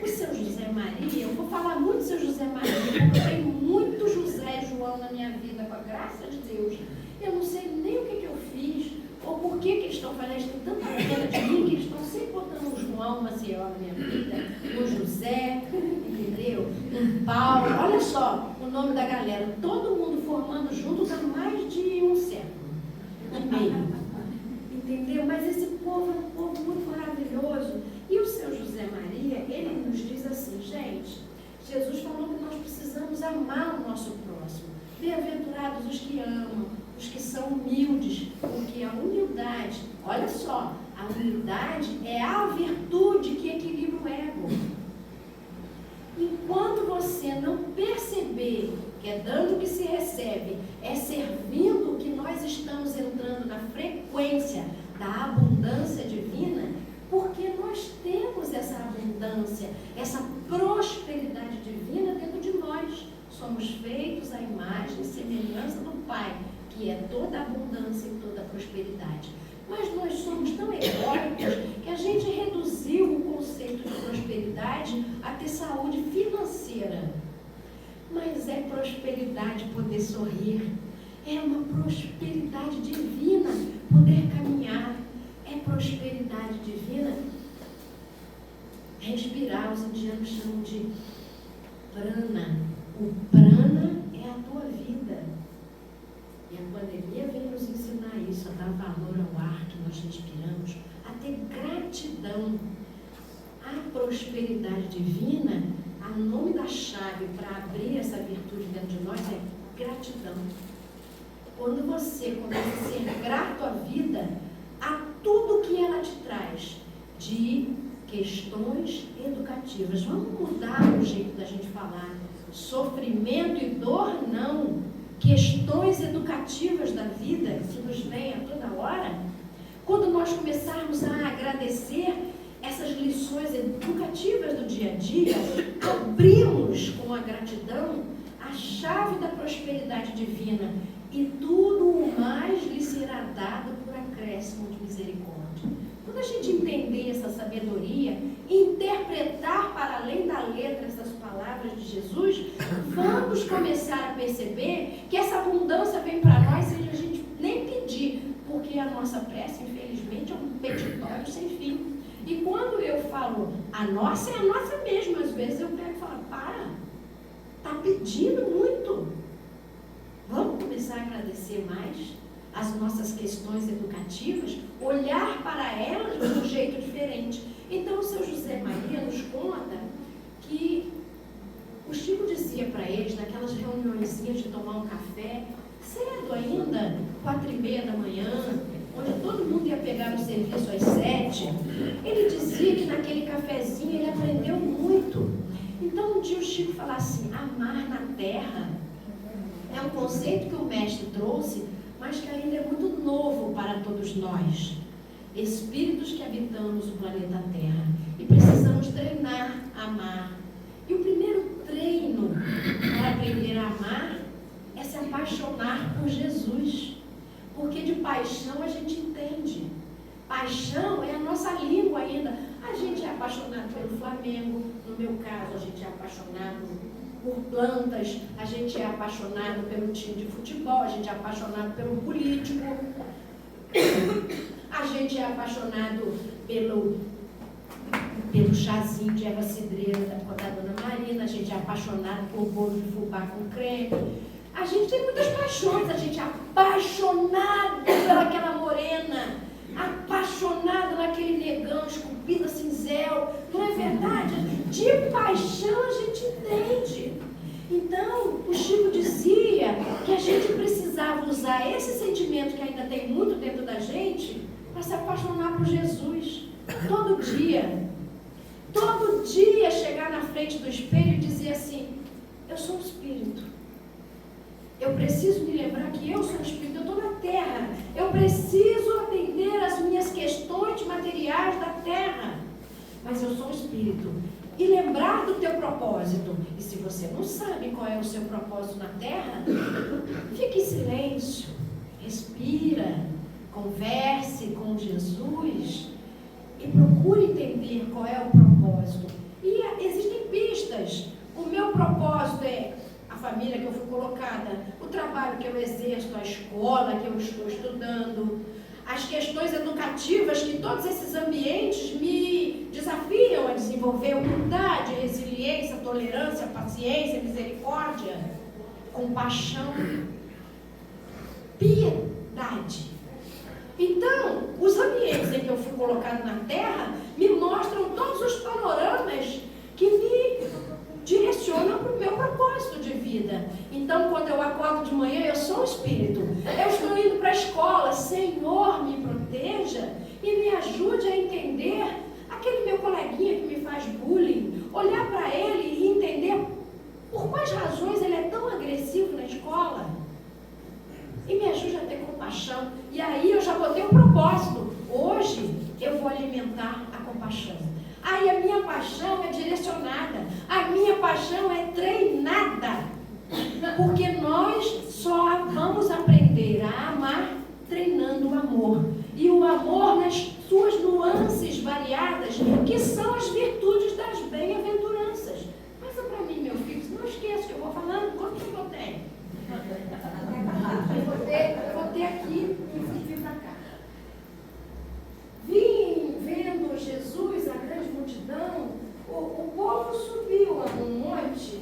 S17: O seu José Maria, eu vou falar muito do seu José Maria, porque eu tenho muito José e João na minha vida, com a graça de Deus. Eu não sei nem o que eu fiz, ou por que eles estão falando, eles têm tanta pena de mim, que eles estão sempre botando um João Maciel na minha vida, um José, entendeu? Um Paulo, olha só o nome da galera, todo mundo formando juntos há mais de um século e meio, entendeu? Mas esse povo é um povo muito maravilhoso. E o seu José Maria, ele nos diz assim, gente, Jesus falou que nós precisamos amar o nosso próximo. Bem-aventurados os que amam, os que são humildes, porque a humildade, olha só, a humildade é a virtude que equilibra o ego. Enquanto você não perceber que é dando que se recebe, é servindo que nós estamos entrando na frequência da abundância divina, porque nós temos essa abundância, essa prosperidade divina dentro de nós. Somos feitos à imagem e semelhança do Pai, que é toda a abundância e toda a prosperidade. Mas nós somos tão egóicos que a gente reduziu o conceito de prosperidade a ter saúde financeira. Mas é prosperidade poder sorrir, é uma prosperidade divina poder caminhar, é prosperidade divina respirar. Os indianos chamam de prana. O prana é a tua vida. E a pandemia vem nos ensinar isso, a dar valor ao ar que nós respiramos, a ter gratidão. A prosperidade divina, o nome da chave para abrir essa virtude dentro de nós é gratidão. Quando você começa a ser grato à vida, a tudo que ela te traz de questões educativas. Vamos mudar o jeito da gente falar. Sofrimento e dor, não. Questões questões educativas da vida que nos vêm a toda hora, quando nós começarmos a agradecer essas lições educativas do dia a dia, abrimos com a gratidão a chave da prosperidade divina e tudo o mais lhe será dado por acréscimo de misericórdia. Quando a gente entender essa sabedoria, interpretar para além da letra essas palavras de Jesus, vamos começar a perceber que essa abundância vem para nós sem a gente nem pedir, porque a nossa prece, infelizmente, é um petitório sem fim. E quando eu falo a nossa, é a nossa mesmo. Às vezes eu pego e falo, está pedindo muito. Vamos começar a agradecer mais as nossas questões educativas, olhar para elas de um jeito diferente. Então o seu José Maria nos conta que o Chico dizia para eles, naquelas reuniõezinhas de tomar um café, cedo ainda, 4h30 da manhã, onde todo mundo ia pegar no serviço às 7, ele dizia que naquele cafezinho ele aprendeu muito. Então um dia o Chico falava assim, amar na terra é um conceito que o mestre trouxe, mas que ainda é muito novo para todos nós, espíritos que habitamos o planeta Terra, e precisamos treinar a amar. E o primeiro treino para aprender a amar é se apaixonar por Jesus, porque de paixão a gente entende. Paixão é a nossa língua ainda. A gente é apaixonado pelo Flamengo, no meu caso a gente é apaixonado por plantas, a gente é apaixonado pelo time de futebol, a gente é apaixonado pelo político, a gente é apaixonado pelo chazinho de erva cidreira da Dona Marina, a gente é apaixonado por bolo de fubá com creme. A gente tem muitas paixões, a gente é apaixonado pelaquela morena, apaixonado naquele negão esculpido a cinzel. Não é verdade? De paixão a gente entende. Então, o Chico dizia que a gente precisava usar esse sentimento que ainda tem muito dentro da gente para se apaixonar por Jesus. Todo dia chegar na frente do espelho e dizer assim, eu sou um espírito. Eu preciso me lembrar que eu sou um espírito, eu estou na terra. Eu preciso atender às minhas questões materiais da terra. Mas eu sou um espírito. E lembrar do teu propósito. E se você não sabe qual é o seu propósito na terra, fique em silêncio, respira, converse com Jesus e procure entender qual é o propósito. E existem pistas. O meu propósito é a família que eu fui colocada, o trabalho que eu exerço, a escola que eu estou estudando, as questões educativas que todos esses ambientes me desafiam a desenvolver, humildade, resiliência, tolerância, paciência, misericórdia, compaixão, piedade. Então, os ambientes em que eu fui colocado na Terra me mostram todos os panoramas que me direcionam para o meu propósito de vida. Então, quando eu acordo de manhã, eu sou um espírito. Eu estou indo para a escola, Senhor, me proteja e me ajude a entender aquele meu coleguinha que me faz bullying, olhar para ele e entender por quais razões ele é tão agressivo na escola. E me ajude a ter compaixão. E aí eu já botei um propósito. Hoje eu vou alimentar a compaixão. Aí a minha paixão é direcionada. A minha paixão é treinada. Porque nós só vamos aprender a amar treinando o amor. E o amor nas suas nuances variadas, que são as virtudes das bem-aventuranças. Passa para mim, meu filho, não esqueça que eu vou falando. Quanto tempo eu tenho? Eu vou ter aqui e vir para cá. Vim vendo Jesus, a grande multidão, o povo subiu a um monte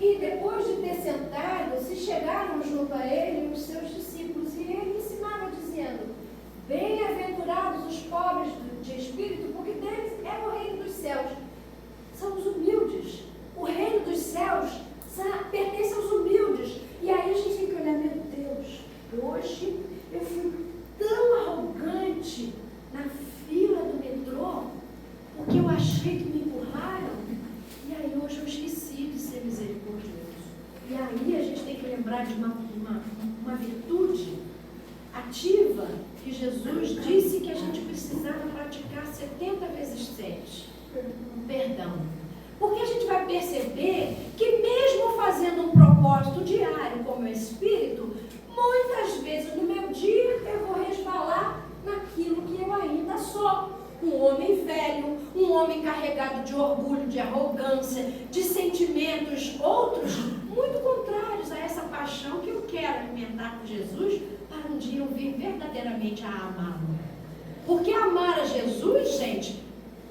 S17: e depois de ter sentado, se chegaram junto a ele os seus discípulos e ele ensinava dizendo, bem-aventurados os pobres de espírito, porque deles é o reino dos lembrar de uma virtude ativa que Jesus disse que a gente precisava praticar 70 vezes 7. Perdão. Porque a gente vai perceber que mesmo fazendo um propósito diário como espírito, muitas vezes no meu dia eu vou resvalar naquilo que eu ainda sou. Um homem velho, um homem carregado de orgulho, de arrogância, de sentimentos, outros muito contrários a essa paixão que eu quero alimentar com Jesus para um dia eu vir verdadeiramente a amá-lo. Porque amar a Jesus, gente,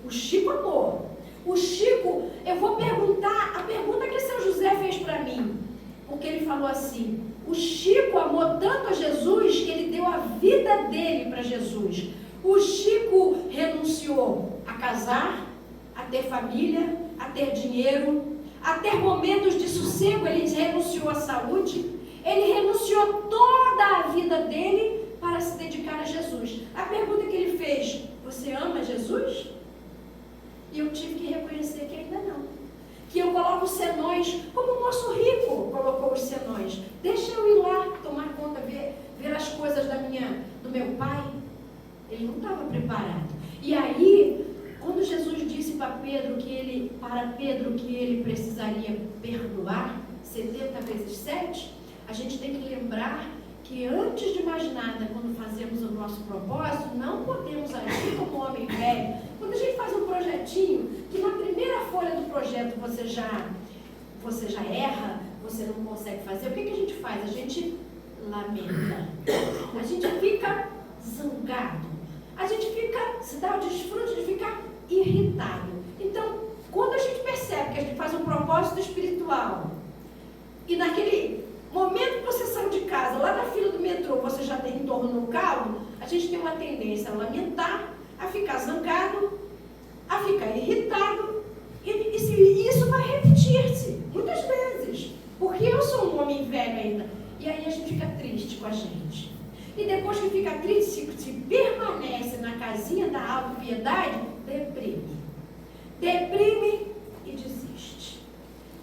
S17: o Chico amou. O Chico, eu vou perguntar a pergunta que São José fez para mim, porque ele falou assim: o Chico amou tanto a Jesus que ele deu a vida dele para Jesus. O Chico renunciou a casar, a ter família, a ter dinheiro, a ter momentos de sossego. Ele renunciou à saúde, ele renunciou toda a vida dele para se dedicar a Jesus. A pergunta que ele fez: você ama Jesus? E eu tive que reconhecer que ainda não. Que eu coloco os senões, como o nosso rico colocou os senões. Deixa eu ir lá tomar conta, ver as coisas do meu pai. Ele não estava preparado. E aí, quando Jesus disse para Pedro que ele precisaria perdoar 70 vezes 7, a gente tem que lembrar que antes de mais nada, quando fazemos o nosso propósito, não podemos agir como homem velho. Quando a gente faz um projetinho, que na primeira folha do projeto você já erra, você não consegue fazer, o que a gente faz? A gente lamenta, a gente fica zangado, a gente se dá o desfrute de ficar irritado. Então, quando a gente percebe que a gente faz um propósito espiritual e naquele momento que você saiu de casa, lá na fila do metrô, você já tem entorno no caldo, a gente tem uma tendência a lamentar, a ficar zangado, a ficar irritado, e isso vai repetir-se muitas vezes, porque eu sou um homem velho ainda, e aí a gente fica triste com a gente. E depois que fica triste, se permanece na casinha da autopiedade, deprime e desiste.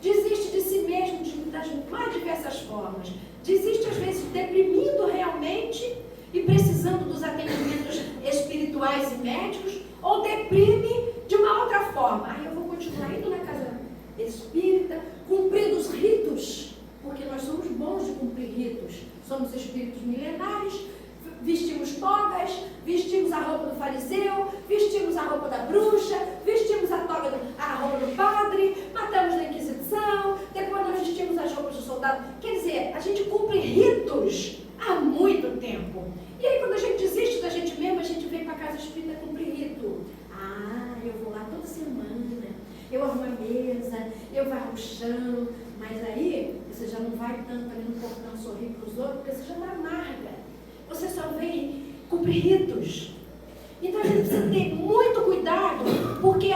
S17: Desiste de si mesmo das mais diversas formas. Desiste, às vezes, deprimindo realmente e precisando dos atendimentos espirituais e médicos, ou deprime de uma outra forma. Aí eu vou continuar indo na casa espírita, cumprindo os ritos, porque nós somos bons de cumprir ritos. Somos espíritos milenares, vestimos togas, vestimos a roupa do fariseu, vestimos a roupa da bruxa, vestimos a roupa do padre, matamos na Inquisição, depois nós vestimos as roupas do soldado. Quer dizer, a gente cumpre ritos há muito tempo. E aí quando a gente desiste da gente mesmo, a gente vem para a casa espírita cumprir rito. Eu vou lá toda semana, eu arrumo a mesa, eu varro o chão, mas aí você já não vai tanto ali no portão sorrir para os outros, porque você já está amarga. Você só vem cumprir ritos. Então a gente precisa ter muito cuidado, porque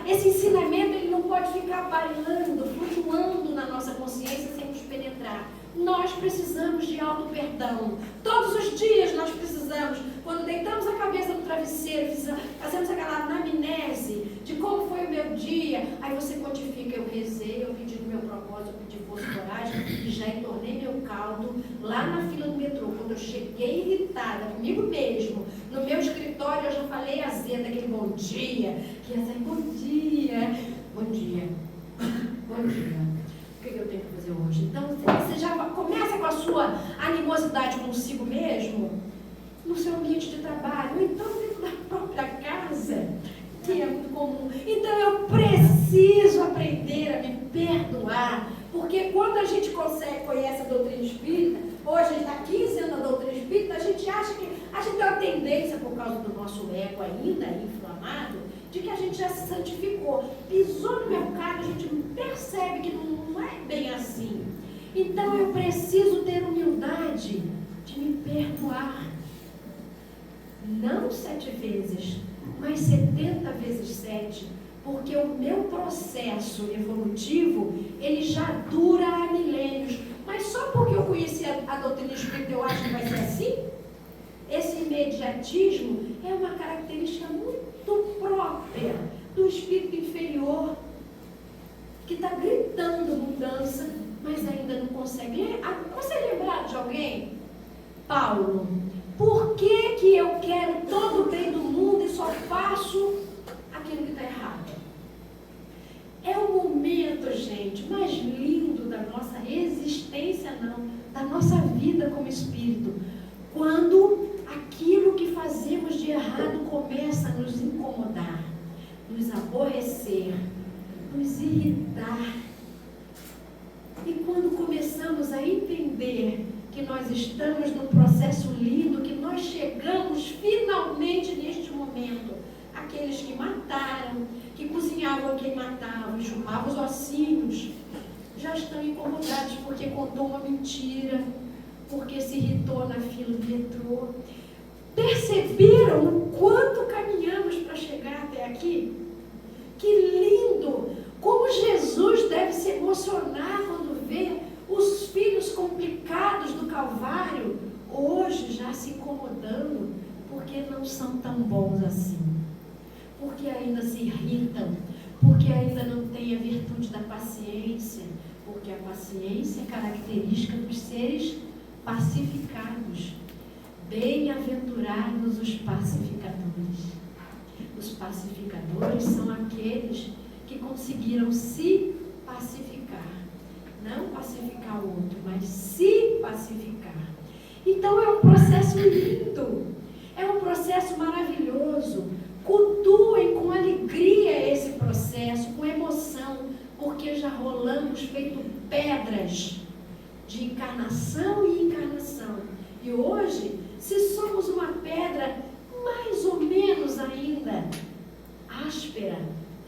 S17: esse ensinamento ele não pode ficar bailando, flutuando na nossa consciência sem nos penetrar. Nós precisamos de auto-perdão. Todos os dias nós precisamos, quando deitamos a cabeça no travesseiro, fazemos aquela anamnese de como foi o meu dia, aí você quantifica: eu rezei, eu pedi o meu propósito, eu pedi força e coragem, e já entornei meu caldo lá na fila do metrô. Quando eu cheguei irritada comigo mesmo, no meu escritório eu já falei azeda, aquele bom dia, que ia sair bom dia, bom dia, bom dia. O que eu tenho que fazer hoje? Então, você já começa com a sua animosidade consigo mesmo, no seu ambiente de trabalho, ou então dentro da própria casa, que é muito comum. Então, eu preciso aprender a me perdoar, porque quando a gente conhece a doutrina espírita, hoje a gente está 15 anos na doutrina espírita, a gente acha que a gente tem uma tendência, por causa do nosso ego ainda inflamado, de que a gente já se santificou. Pisou no mercado, a gente percebe que não é bem assim. Então eu preciso ter humildade de me perdoar. Não 7 vezes, mas 70 vezes 7. Porque o meu processo evolutivo, ele já dura há milênios. Mas só porque eu conheci a doutrina espírita, eu acho que vai ser assim? Esse imediatismo é uma característica muito própria do espírito inferior, que está gritando mudança, mas ainda não consegue. Consegue lembrar de alguém? Paulo. Por que eu quero todo o bem do mundo e só faço aquilo que está errado? É o momento, gente, mais lindo da nossa existência, da nossa vida como espírito. Quando aquilo que fazemos de errado começa a nos incomodar, nos aborrecer, nos irritar. E quando começamos a entender que nós estamos num processo lindo, que nós chegamos finalmente neste momento, aqueles que mataram, que cozinhavam quem matava, chupavam os ossinhos, já estão incomodados porque contou uma mentira, porque se irritou na fila do metrô. Perceberam o quanto caminhamos para chegar até aqui? Que lindo! Como Jesus deve se emocionar quando vê os filhos complicados do Calvário hoje já se incomodando porque não são tão bons assim, porque ainda se irritam, porque ainda não têm a virtude da paciência, porque a paciência é característica dos seres pacificados. Bem-aventurados os pacificadores. Os pacificadores são aqueles que conseguiram se pacificar. Não pacificar o outro, mas se pacificar. Então é um processo lindo, é um processo maravilhoso. Cultuem com alegria esse processo, com emoção, porque já rolamos feito pedras de encarnação e encarnação. E hoje, se somos uma pedra mais ou menos ainda áspera,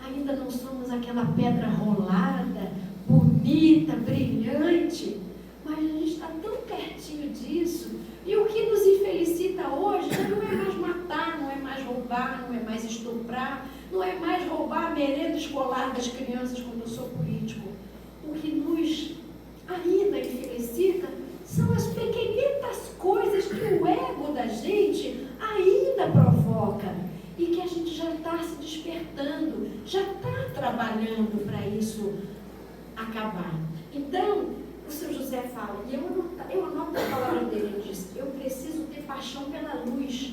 S17: ainda não somos aquela pedra rolada, bonita, brilhante, mas a gente está tão pertinho disso. E o que nos infelicita hoje não é mais matar, não é mais roubar, não é mais estuprar, não é mais roubar a merenda escolar das crianças quando eu sou político. O que nos ainda infelicita são as pequenitas coisas que o ego da gente ainda provoca e que a gente já está se despertando, já está trabalhando para isso acabar. Então, o seu José fala, e eu anoto a palavra dele, ele diz, eu preciso ter paixão pela luz,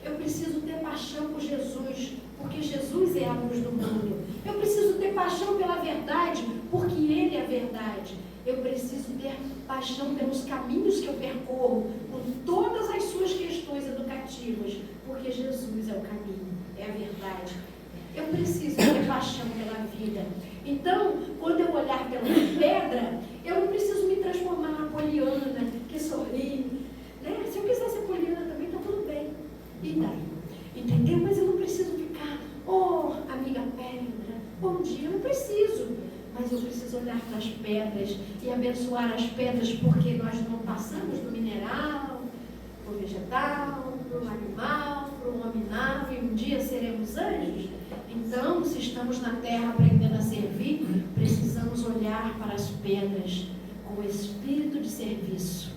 S17: eu preciso ter paixão por Jesus, porque Jesus é a luz do mundo. Eu preciso ter paixão pela verdade, porque Ele é a verdade. Eu preciso ter paixão pelos caminhos que eu percorro, com todas as suas questões educativas, porque Jesus é o caminho, é a verdade. Eu preciso ter paixão pela vida. Então, quando eu olhar pela pedra, eu não preciso me transformar na Poliana, que sorri, né? Se eu quiser ser Poliana também, está tudo bem. E daí? Entendeu? Mas eu não preciso ficar, oh, amiga pedra, bom dia, eu não preciso. Mas eu preciso olhar para as pedras e abençoar as pedras, porque nós não passamos do mineral, do vegetal, do animal, do hominável, e um dia seremos anjos. Então, se estamos na terra aprendendo a servir, precisamos olhar para as pedras com espírito de serviço.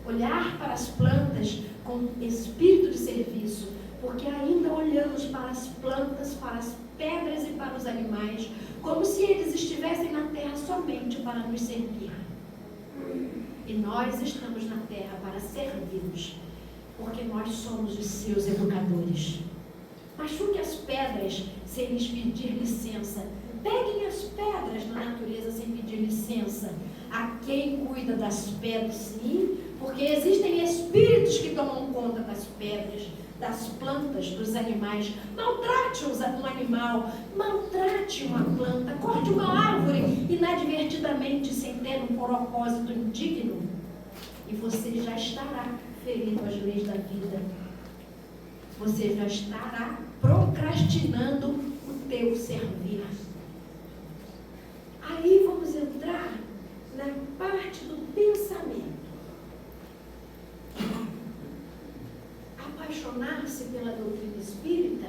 S17: Olhar para as plantas com espírito de serviço, porque ainda olhamos para as plantas, para as pedras e para os animais, como se eles estivessem na terra somente para nos servir. E nós estamos na terra para servi-los, porque nós somos os seus educadores. Machuque as pedras sem lhes pedir licença. Peguem as pedras na natureza sem pedir licença. A quem cuida das pedras, sim, porque existem espíritos que tomam conta das pedras, das plantas, dos animais. Maltrate um animal, maltrate uma planta, corte uma árvore inadvertidamente sem ter um propósito indigno, e você já estará ferindo as leis da vida. Você já estará procrastinando o teu servir. Aí vamos entrar na parte do pensamento. Apaixonar-se pela doutrina espírita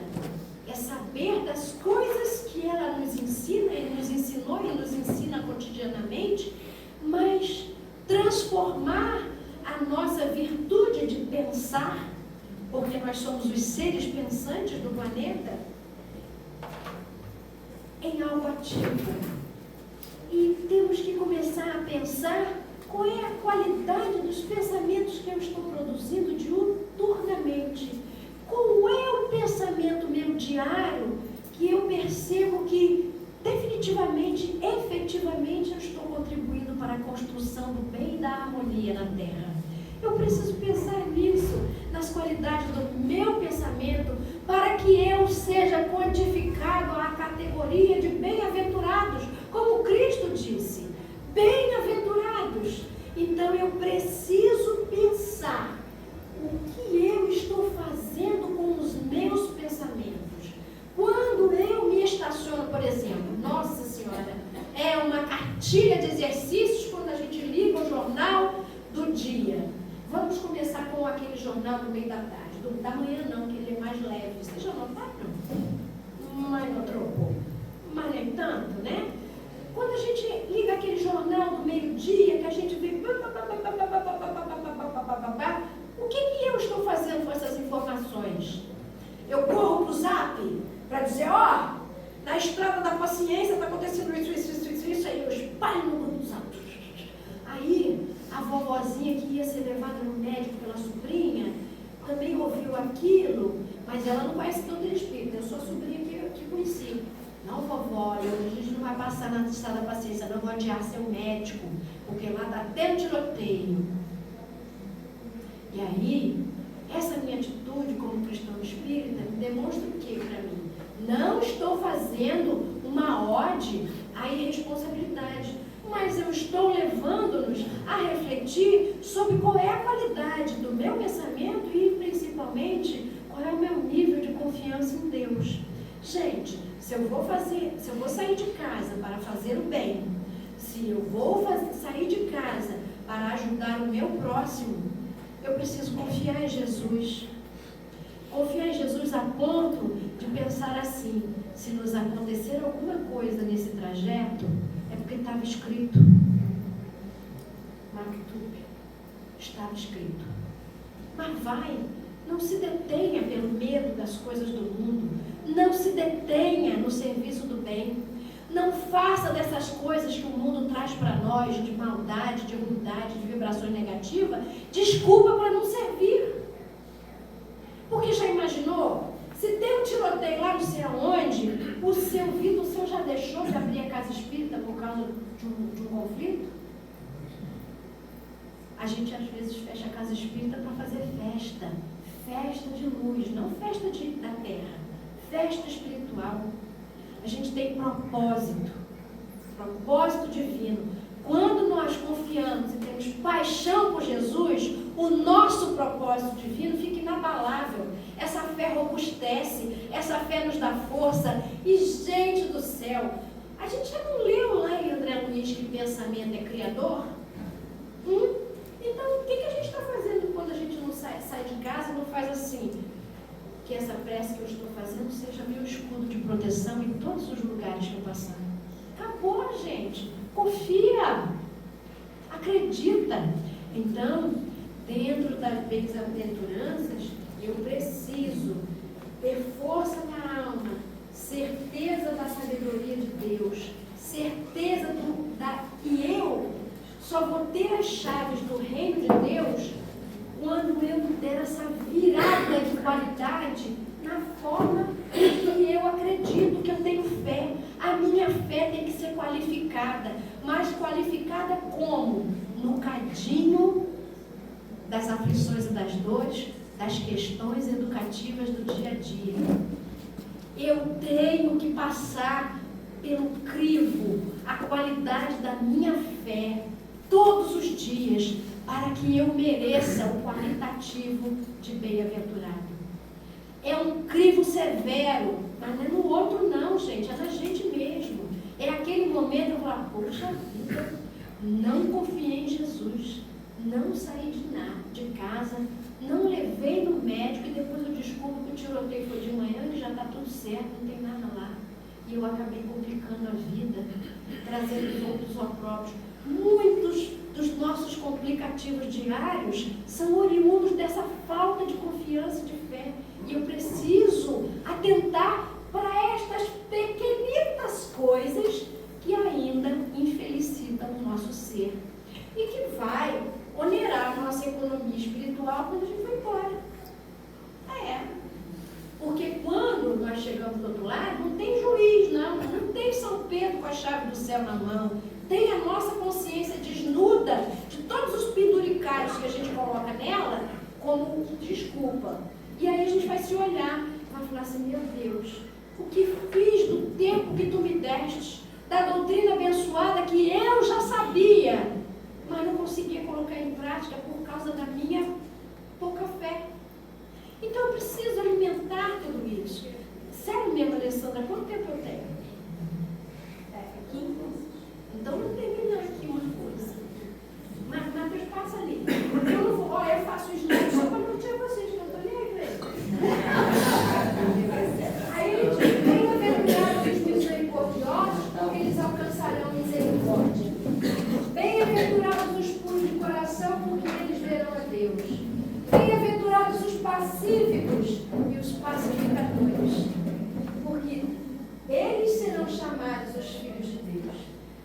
S17: é saber das coisas que ela nos ensina, e nos ensinou e nos ensina cotidianamente, mas transformar a nossa virtude de pensar, porque nós somos os seres pensantes do planeta, em algo ativo. E temos que começar a pensar qual é a qualidade dos pensamentos que eu estou produzindo diuturnamente. Qual é o pensamento meu diário que eu percebo que definitivamente, efetivamente, eu estou contribuindo para a construção do bem e da harmonia na Terra. Eu preciso pensar nisso, nas qualidades do meu pensamento, para que eu seja codificado à categoria de bem-aventurados, como Cristo disse. Bem-aventurados. Então eu preciso pensar o que eu estou fazendo com os meus pensamentos. Quando eu me estaciono, por exemplo, nossa senhora, é uma cartilha de exercícios quando a gente liga o jornal do dia. Vamos começar com aquele jornal do meio da tarde, da manhã não, que ele é mais leve. Vocês já notaram? Mas não trocou. Mas nem tanto, né? Quando a gente liga aquele jornal do meio-dia, que a gente vê... O que eu estou fazendo com essas informações? Eu corro para o Zap para dizer, ó, na estrada da paciência está acontecendo isso, aí eu espalho no grupo do Zap. Aí, a vovozinha que ia ser levada no médico pela sobrinha, também ouviu aquilo, mas ela não conhece tanto de espírito, eu sou a sobrinha que conheci. Não, vovó, a gente não vai passar na estrada da paciência, não vou adiar seu médico, porque lá dá até um tiroteio. E aí, essa minha atitude como cristão espírita demonstra o que para mim? Não estou fazendo uma ode à irresponsabilidade, mas eu estou levando-nos a refletir sobre qual é a qualidade do meu pensamento e, principalmente, qual é o meu nível de confiança em Deus. Gente, se eu vou sair de casa para fazer o bem, se eu vou sair de casa para ajudar o meu próximo, eu preciso confiar em Jesus. Confiar em Jesus a ponto de pensar assim, se nos acontecer alguma coisa nesse trajeto, é porque estava escrito. Maktub, estava escrito. Mas vai, não se detenha pelo medo das coisas do mundo. Não se detenha no serviço do bem. Não faça dessas coisas que o mundo traz para nós, de maldade, de ruindade, de vibrações negativas, desculpa para não servir. Porque já imaginou? Se tem um tiroteio lá não sei aonde, o senhor já deixou de abrir a casa espírita por causa de um conflito? A gente às vezes fecha a casa espírita para fazer festa. Festa de luz, não festa da terra. Festa espiritual. A gente tem propósito divino. Quando nós confiamos e temos paixão por Jesus, o nosso propósito divino fica inabalável. Essa fé robustece, essa fé nos dá força. E, gente do céu, a gente já não leu lá em André Luiz que pensamento é criador? Então, o que a gente está fazendo quando a gente não sai de casa e não faz assim? Que essa prece que eu estou fazendo seja meu escudo de proteção em todos os lugares que eu passar. Acabou, gente. Confia. Acredita. Então, dentro das bem-aventuranças, eu preciso ter força na alma, certeza da sabedoria de Deus, certeza que eu só vou ter as chaves do reino de Deus quando eu der essa virada de qualidade na forma que eu acredito, que eu tenho fé. A minha fé tem que ser qualificada. Mas qualificada como? No cadinho das aflições e das dores, das questões educativas do dia a dia. Eu tenho que passar pelo crivo a qualidade da minha fé todos os dias, para que eu mereça o qualitativo de bem-aventurado. É um crivo severo, mas não é no outro não, gente, é na gente mesmo. É aquele momento eu falar, poxa vida, não confiei em Jesus, não saí de casa, não levei no médico e depois eu descubro que o tiroteio foi de manhã e já está tudo certo, não tem nada lá. E eu acabei complicando a vida, trazendo os outros opróbrios. Muitos dos nossos complicativos diários são oriundos dessa falta de confiança e de fé. E eu preciso atentar para estas pequenitas coisas que ainda infelicitamente ser e que vai onerar a nossa economia espiritual quando a gente vai embora. Porque quando nós chegamos do outro lado, não tem juiz, não tem São Pedro com a chave do céu na mão, tem a nossa consciência desnuda de todos os penduricários que a gente coloca nela como desculpa. E aí a gente vai se olhar, vai falar assim, meu Deus, o que fiz do tempo que tu me deste, da doutrina abençoada que eu já sabia, mas não conseguia colocar em prática por causa da minha pouca fé. Então eu preciso alimentar tudo isso. Sério mesmo, Alessandra, quanto tempo eu tenho? 15. Então não termina aqui uma coisa. Mateus, passa ali. Eu não vou, eu faço os slide só para não tirar vocês, que eu estou nem aí. Aí ele diz, bem-aventurados os misericordiosos, porque eles alcançarão misericórdia. Bem-aventurados os puros de coração, porque eles verão a Deus. Bem-aventurados os pacíficos e os pacificadores, porque eles serão chamados os filhos de Deus.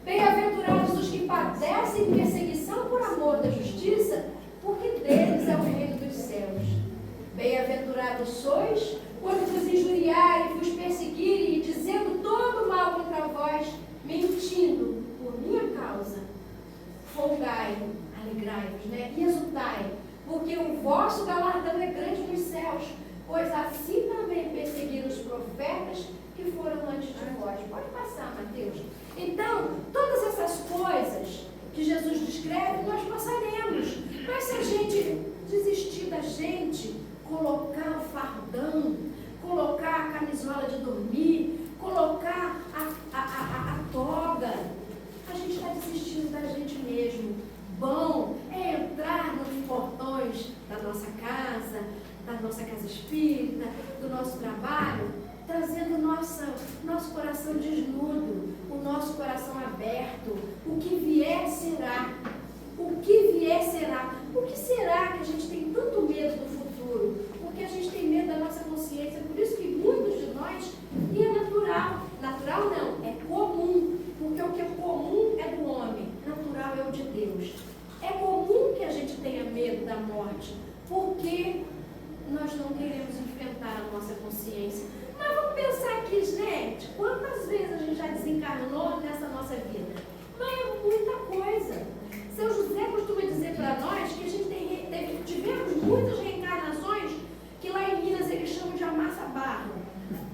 S17: Bem-aventurados os que padecem perseguição por amor da justiça, porque deles é o reino dos céus. Bem-aventurados sois quando vos injuriarem, vos perseguirem e dizendo todo mal contra vós, mentindo por minha causa. Folgai, alegrai-vos, e exultai, porque o vosso galardão é grande nos céus, pois assim também perseguiram os profetas que foram antes de vós. Pode passar, Mateus. Então, todas essas coisas que Jesus descreve, nós passaremos. Mas se a gente desistir da gente, colocar o fardão, colocar a camisola de dormir, colocar a toga, a gente está desistindo da gente mesmo. Bom é entrar nos portões da nossa casa espírita, do nosso trabalho, trazendo nosso coração desnudo, o nosso coração aberto. O que vier será. O que vier será. Por que será que a gente tem tanto medo do futuro? Porque a gente tem medo da nossa consciência. Por isso que muitos de nós, e é natural. Natural não, é comum. Porque o que é comum é do homem, natural é o de Deus. É comum que a gente tenha medo da morte, porque nós não queremos enfrentar a nossa consciência. Mas vamos pensar aqui, gente, quantas vezes a gente já desencarnou nessa nossa vida? Mas é muita coisa. Seu José costuma dizer para nós que a gente tivemos muitas reencarnações que lá em Minas eles chamam de amassa-barro.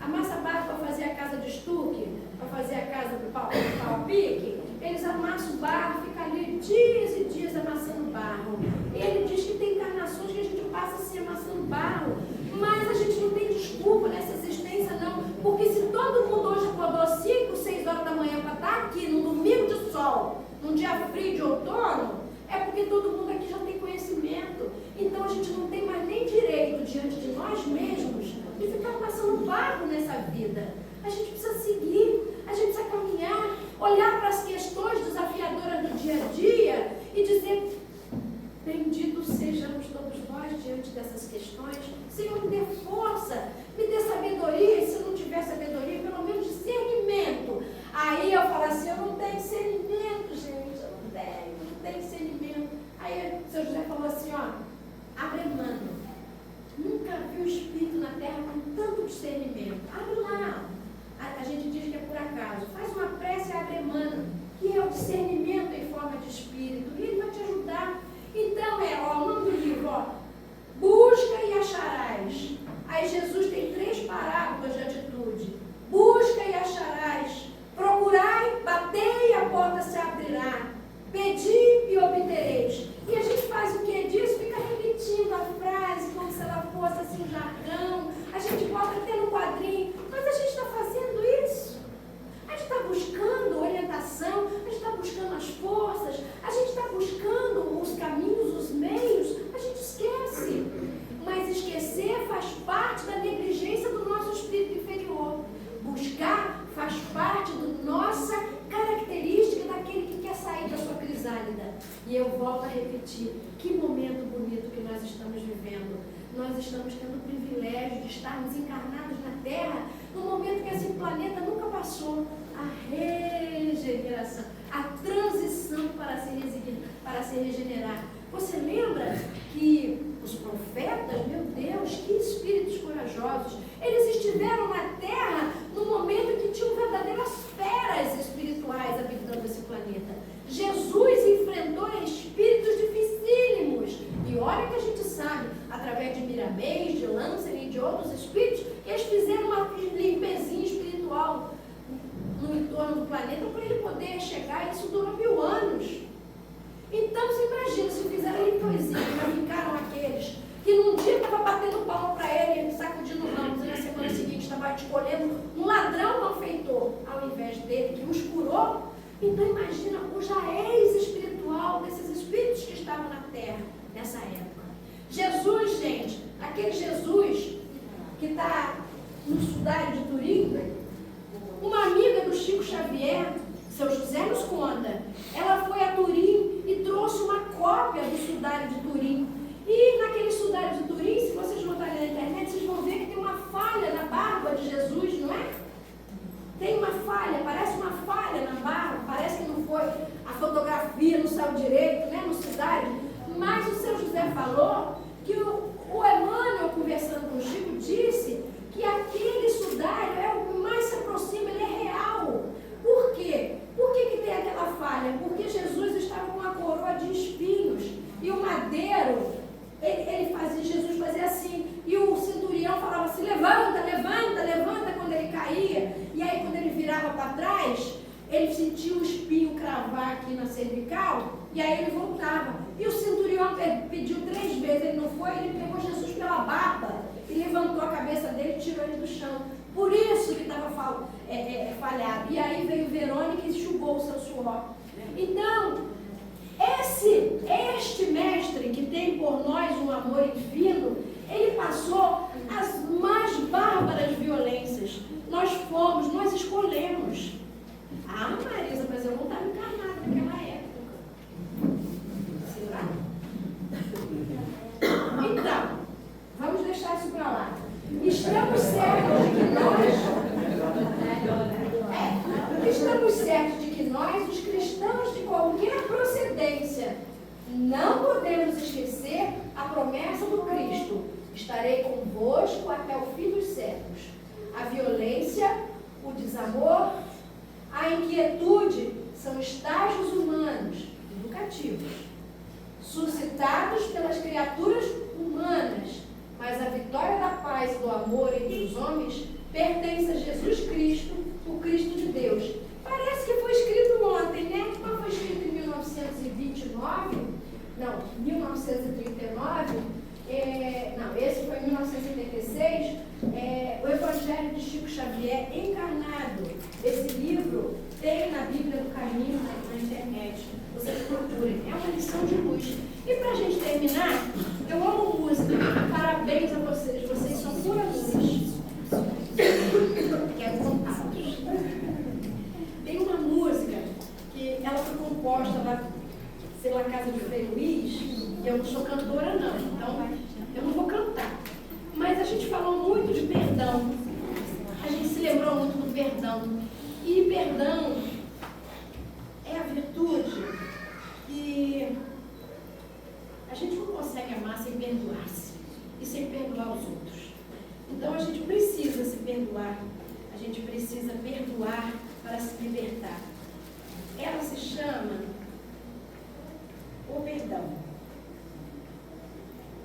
S17: Amassa-barro para fazer a casa de estuque, para fazer a casa do pau-pique, eles amassam o barro, fica ali dias e dias amassando barro. Ele diz que tem encarnações que a gente passa assim amassando barro, mas a gente não tem desculpa nessa existência não, porque se todo mundo hoje acordou 5, 6 horas da manhã para estar aqui num domingo de sol, num dia frio de outono, é porque todo mundo aqui já tem conhecimento. Então a gente não tem mais nem direito diante de nós mesmos de ficar passando barro nessa vida. A gente precisa seguir, a gente precisa caminhar, olhar para as questões desafiadoras do dia a dia e dizer, benditos sejamos todos nós diante dessas questões. Senhor, me dê força, me dê sabedoria, e se eu não tiver sabedoria, pelo menos discernimento. Aí eu falo assim, eu não tenho discernimento, gente, eu não tenho discernimento. Aí o seu José falou assim, abre mano. Nunca vi o Espírito na Terra com tanto discernimento. Abre lá. A gente diz que é por acaso. Faz uma prece e abre mano, que é o discernimento em forma de Espírito. E ele vai te ajudar. Então o nome do livro, busca e acharás. Aí Jesus tem 3 parábolas de atitude. Busca e acharás. Procurai, batei e a porta se abrirá. Pedi e obtereis. E a gente faz o que disso? Fica repetindo a frase como se ela fosse assim um jargão. A gente bota até no quadrinho. Mas a gente está fazendo isso. A gente está buscando orientação. A gente está buscando as forças. A gente está buscando os caminhos, os meios. A gente esquece. Mas esquecer faz parte da negligência do nosso espírito inferior. Buscar faz parte da nossa característica daquele que quer sair da sua crisálida. E eu volto a repetir, que momento bonito que nós estamos vivendo. Nós estamos tendo o privilégio de estarmos encarnados na Terra no momento que esse planeta nunca passou, a regeneração, a transição para se regenerar. Você lembra que os profetas, meu Deus, que espíritos corajosos, eles estiveram na Terra no momento que tinham verdadeiras feras espirituais habitando esse planeta. Jesus enfrentou espíritos dificílimos. E olha que a gente sabe, através de Miramês, de Lancelin e de outros espíritos, eles fizeram uma limpezinha espiritual no entorno do planeta para ele poder chegar, e isso durou 1000 anos. Então, você imagina, se fizeram limpezinha, ficaram aqueles que num dia estava batendo palma para ele, sacudindo ramos, e na semana seguinte estava escolhendo um ladrão malfeitor, ao invés dele, que os curou. Então, imagina o jaez espiritual desses espíritos que estavam na Terra nessa época. Jesus, gente, aquele Jesus que está no Sudário de Turim, uma amiga do Chico Xavier, seu José nos conta, ela foi a Turim e trouxe uma cópia do Sudário de Turim. E naquele Sudário de Turim, se vocês botarem na internet, vocês vão ver que tem uma falha na barba de Jesus, não é? Tem uma falha, parece uma falha na barba, parece que não foi a fotografia, não saiu direito, né, no Sudário. Mas o seu José falou que o Emmanuel, conversando com o Chico, disse que aquele Sudário é o que mais se aproxima, ele é real. Por quê? Por que tem aquela falha? Porque Jesus estava com uma coroa de espinhos e o madeiro, Jesus fazia assim, e o centurião falava assim, levanta, levanta, levanta, quando ele caía. E aí quando ele virava para trás, ele sentia o espinho cravar aqui na cervical, e aí ele voltava. E o centurião pediu 3 vezes, ele não foi, ele pegou Jesus pela barba e levantou a cabeça dele e tirou ele do chão. Por isso que estava falhado. E aí veio Verônica e enxugou o seu suor. Então, este mestre que tem por nós um amor divino, ele passou as mais bárbaras violências. Nós escolhemos. Ah, Marisa, mas eu não estava encarnada naquela época. Será? Então, vamos deixar isso para lá. Estamos certos de que nós, os cristãos de qualquer procedência, não podemos esquecer a promessa do Cristo: estarei convosco até o fim dos séculos. A violência, o desamor, a inquietude são estágios humanos, educativos, suscitados pelas criaturas humanas, mas a vitória da paz e do amor entre os homens pertence a Jesus Cristo, o Cristo de Deus. Parece que foi escrito ontem, né? Mas foi escrito em 1929, não, 1939, não, esse foi em 1976, o Evangelho de Chico Xavier encarnado. Esse livro tem na Bíblia do Caminho, na internet, vocês procurem, é uma lição de luz. E para a gente terminar, eu amo música, parabéns a vocês, vocês são pura luz. Quero contá-los. Tem uma música que ela foi composta lá pela casa de Frei Luiz, e eu não sou cantora não, então eu não vou cantar. Mas a gente falou muito de perdão, a gente se lembrou muito do perdão. E perdão é a virtude que a gente não consegue amar sem perdoar-se e sem perdoar os outros. Então a gente precisa se perdoar, a gente precisa perdoar para se libertar. Ela se chama O Perdão.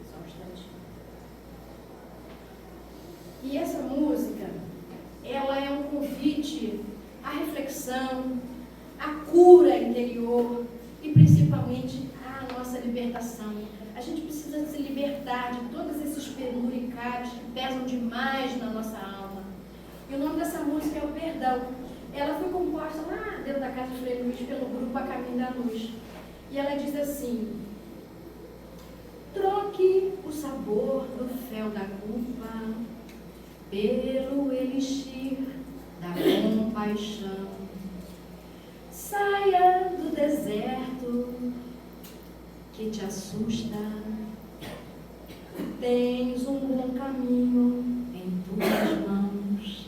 S17: Só um instante. E essa música, ela é um convite à reflexão, à cura interior e principalmente à nossa libertação. A gente precisa se libertar de todos esses penuricados que pesam demais na nossa alma. E o nome dessa música é O Perdão. Ela foi composta lá dentro da casa de Frei Luiz pelo grupo A Caminho da Luz. E ela diz assim: troque o sabor do fel da culpa pelo elixir da compaixão. Saia do deserto que te assusta. Tens um bom caminho em tuas mãos.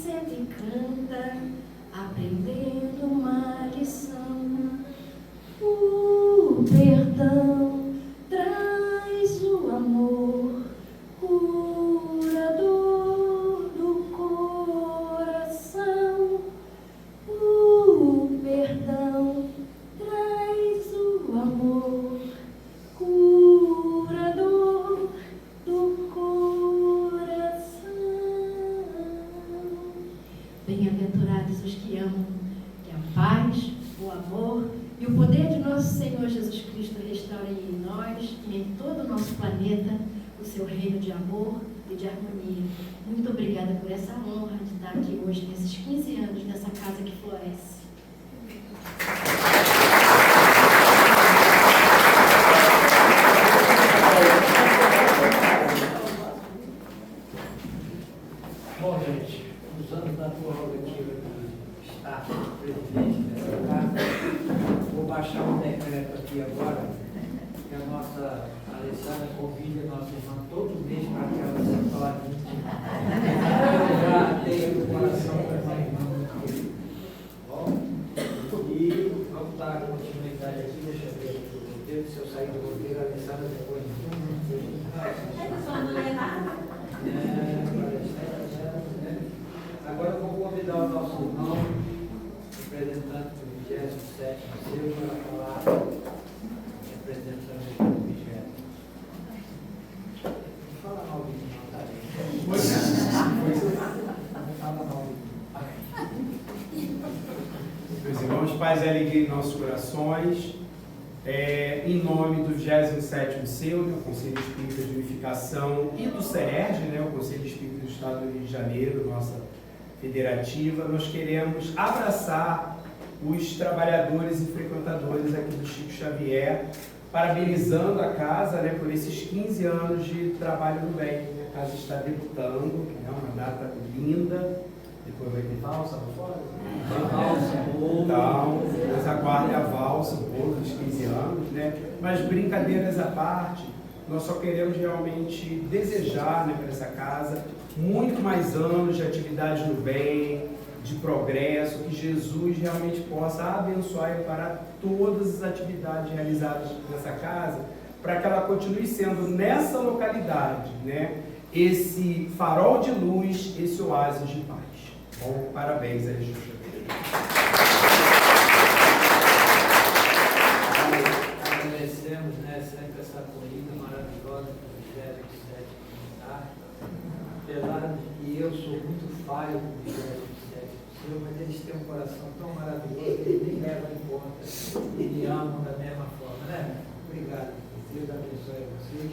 S17: senta e canta, aprendendo uma lição. O perdão traz o amor, curador do coração. O perdão traz o amor, curador do coração. Bem-aventurados os que amam, que a paz, o amor e o poder de nosso Senhor Jesus Cristo restaurem em nós e em todo o nosso planeta o seu reino de amor e de harmonia. Muito obrigada por essa honra de estar aqui hoje, nesses 15 anos, nessa casa que floresce.
S2: Bom, gente, usando da prerrogativa de estar presidente dessa casa, vou baixar um decreto aqui agora, que a nossa Alessandra convida a nossa irmã todo mês para que ela se torne. Eu já tenho no coração para essa irmã muito querida. Bom, e vamos dar continuidade aqui, deixa eu ver aqui o roteiro, se eu sair do roteiro, a Alessandra depois. Agora eu vou convidar o nosso irmão, representante do 27º seu, para falar, representante do 20º. Não fala mal de mim, não, tá? Não fala mal de mim.
S18: Meus irmãos, paz e alegria em nossos corações. Em nome do 27º seu, do Conselho Espírita de Unificação, e do CERJ, o Conselho Espírita do Estado do Rio de Janeiro, nossa federativa, nós queremos abraçar os trabalhadores e frequentadores aqui do Chico Xavier, parabenizando a casa por esses 15 anos de trabalho no bem. A casa está debutando, uma data linda. Depois vai ter valsa lá fora? Então, depois aguarde a valsa, o bolo dos 15 anos, Mas brincadeiras à parte, nós só queremos realmente desejar para essa casa muito mais anos de atividade no bem, de progresso, que Jesus realmente possa abençoar e parar todas as atividades realizadas nessa casa, para que ela continue sendo nessa localidade, esse farol de luz, esse oásis de paz. Bom, parabéns, Alexandre.
S2: Agradecemos sempre essa acolhida maravilhosa do 27º militar. Apesar de que eu sou muito falho com o 27º seu, mas eles têm um coração tão maravilhoso que eles nem levam em conta e me amam da mesma forma, Obrigado, Deus abençoe vocês.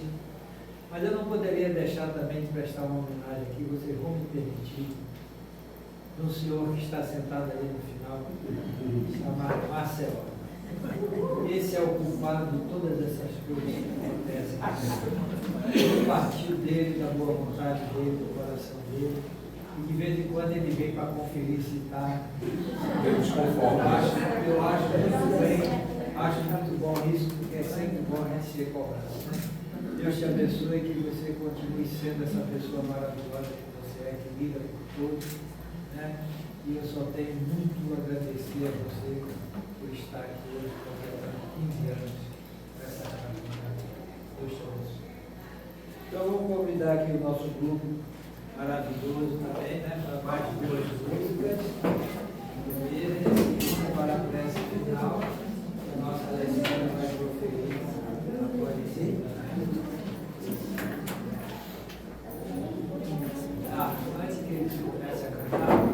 S2: Mas eu não poderia deixar também de prestar uma homenagem aqui, vocês vão me permitir, de um senhor que está sentado ali no final, chamado Marcelo. Esse é o culpado de todas essas coisas que acontecem. Eu partiu dele, da boa vontade dele, do coração dele, e de vez em quando ele vem para conferir se está desconformado. Eu acho muito bem, acho muito bom isso, porque é sempre bom a gente ser cobrado. Deus te abençoe, que você continue sendo essa pessoa maravilhosa que você é, que lida por todos. E eu só tenho muito a agradecer a você por estar aqui hoje, completando 15 anos nessa casa. Deus te abençoe. Então vamos convidar aqui o nosso grupo maravilhoso também, para mais de 2 músicas. Primeiro, para a prece final, a nossa Alessandra vai proferir a poesia. Antes que eles comecem a cantar,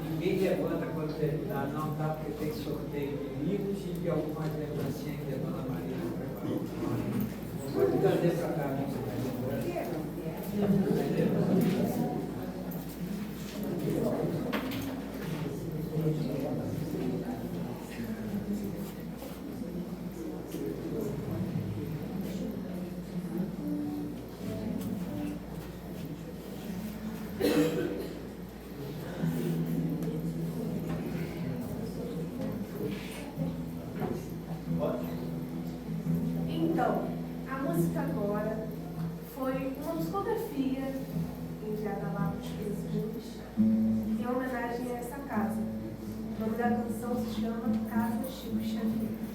S2: ninguém levanta quando terminar, não, porque tem sorteio de livros e de algumas lembrancinhas que a Dona Maria preparou. Pode trazer para cá,
S4: Então, a música agora a canção se chama Casa Chico Xavier.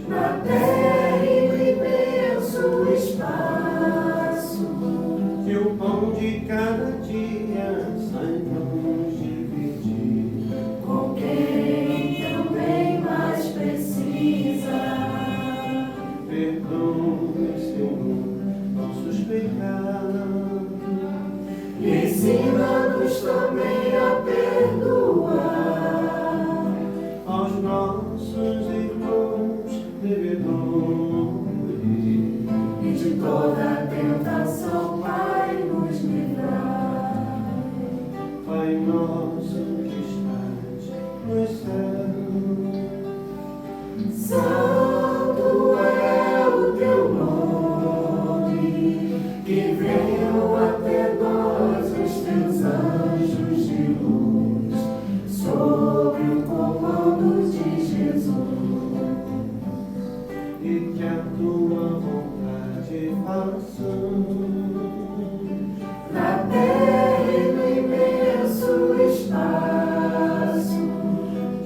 S1: Na terra e no imenso espaço, que o pão de cada dia saibamos dividir
S3: com quem também mais precisa.
S1: Perdoe, Senhor, nossos pecados,
S3: E ensina-nos também a perdoar
S1: aos nossos irmãos devedores,
S3: e de toda tentação, Pai, nos livrar.
S1: Pai nosso que estás nos céus,
S3: Santo é o teu nome, que venham até nós os teus anjos de luz, sob o comando de Jesus.
S1: e que a tua vontade façamos
S3: Na terra e no imenso espaço,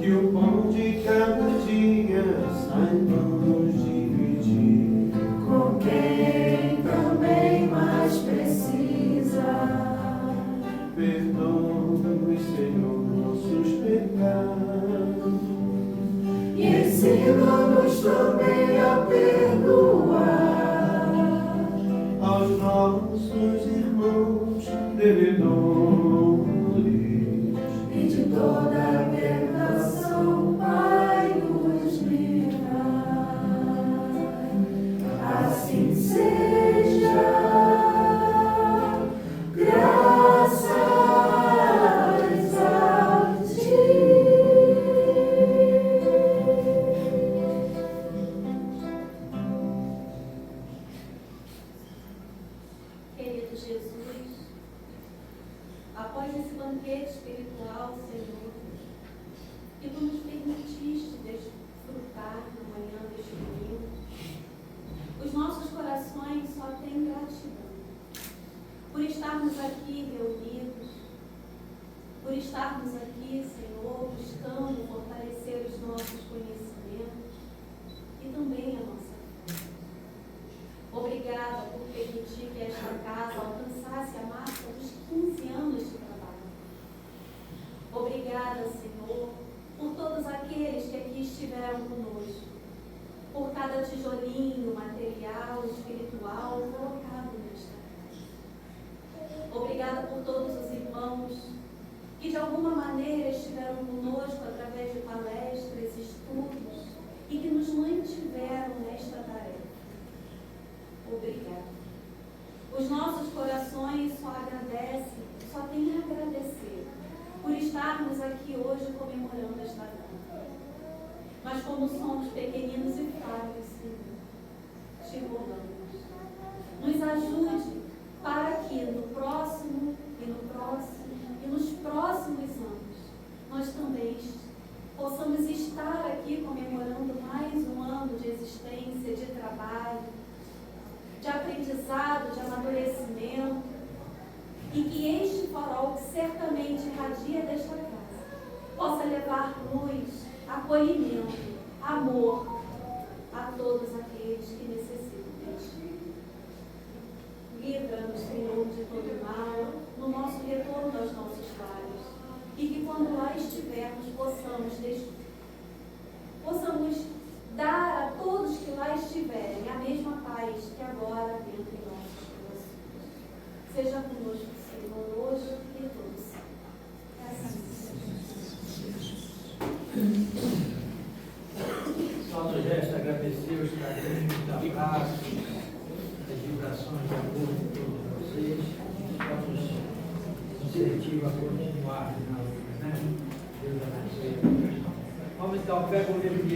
S1: que o pão de cada dia saibamos dividir
S3: com quem também mais precisa.
S1: Perdoe, Senhor, nossos pecados,
S3: E ensina-nos também a perdoar
S1: aos nossos irmãos devedores,
S3: e de toda tentação, Pai, nos livrar. Assim seja, graças a ti.
S6: Querido Jesus, após esse banquete espiritual, Senhor, que Tu nos permitiste desfrutar na manhã deste domingo, os nossos corações só têm gratidão por estarmos aqui reunidos, por estarmos aqui, Senhor, buscando fortalecer os nossos conhecimentos e também a nossa fé. Obrigada por permitir que esta casa alcançasse a marca dos 15 anos de trabalho. Obrigada, Senhor, por todos aqueles que aqui estiveram conosco, por cada tijolinho material, espiritual colocado nesta casa. Obrigada por todos os irmãos que de alguma maneira estiveram conosco através de palestras, estudos e que nos mantiveram nesta tarefa. Obrigada. Os nossos corações só agradecem, só têm a agradecer por estarmos aqui hoje comemorando esta data. Mas como somos pequeninos e falhos, Senhor, te rogamos, nos ajude para que no próximo e nos próximos anos nós também possamos estar aqui comemorando mais um ano de existência, de trabalho, de aprendizado, de amadurecimento, e que este farol que certamente irradia desta casa possa levar luz, acolhimento, amor a todos aqueles que necessitam de ti. Livra-nos, Senhor, de todo mal, no nosso retorno aos nossos lares, e que quando lá estivermos possamos dar a todos que lá estiverem a mesma paz que agora habita em nossos corações. Seja conosco, Senhor, hoje e todos. Assim
S2: Só nos resta agradecer os carinhos, os abraços, as vibrações de amor de todos vocês. Estamos incentivos a continuar na luta, né? Deus abençoe. Vamos então, pega o livro de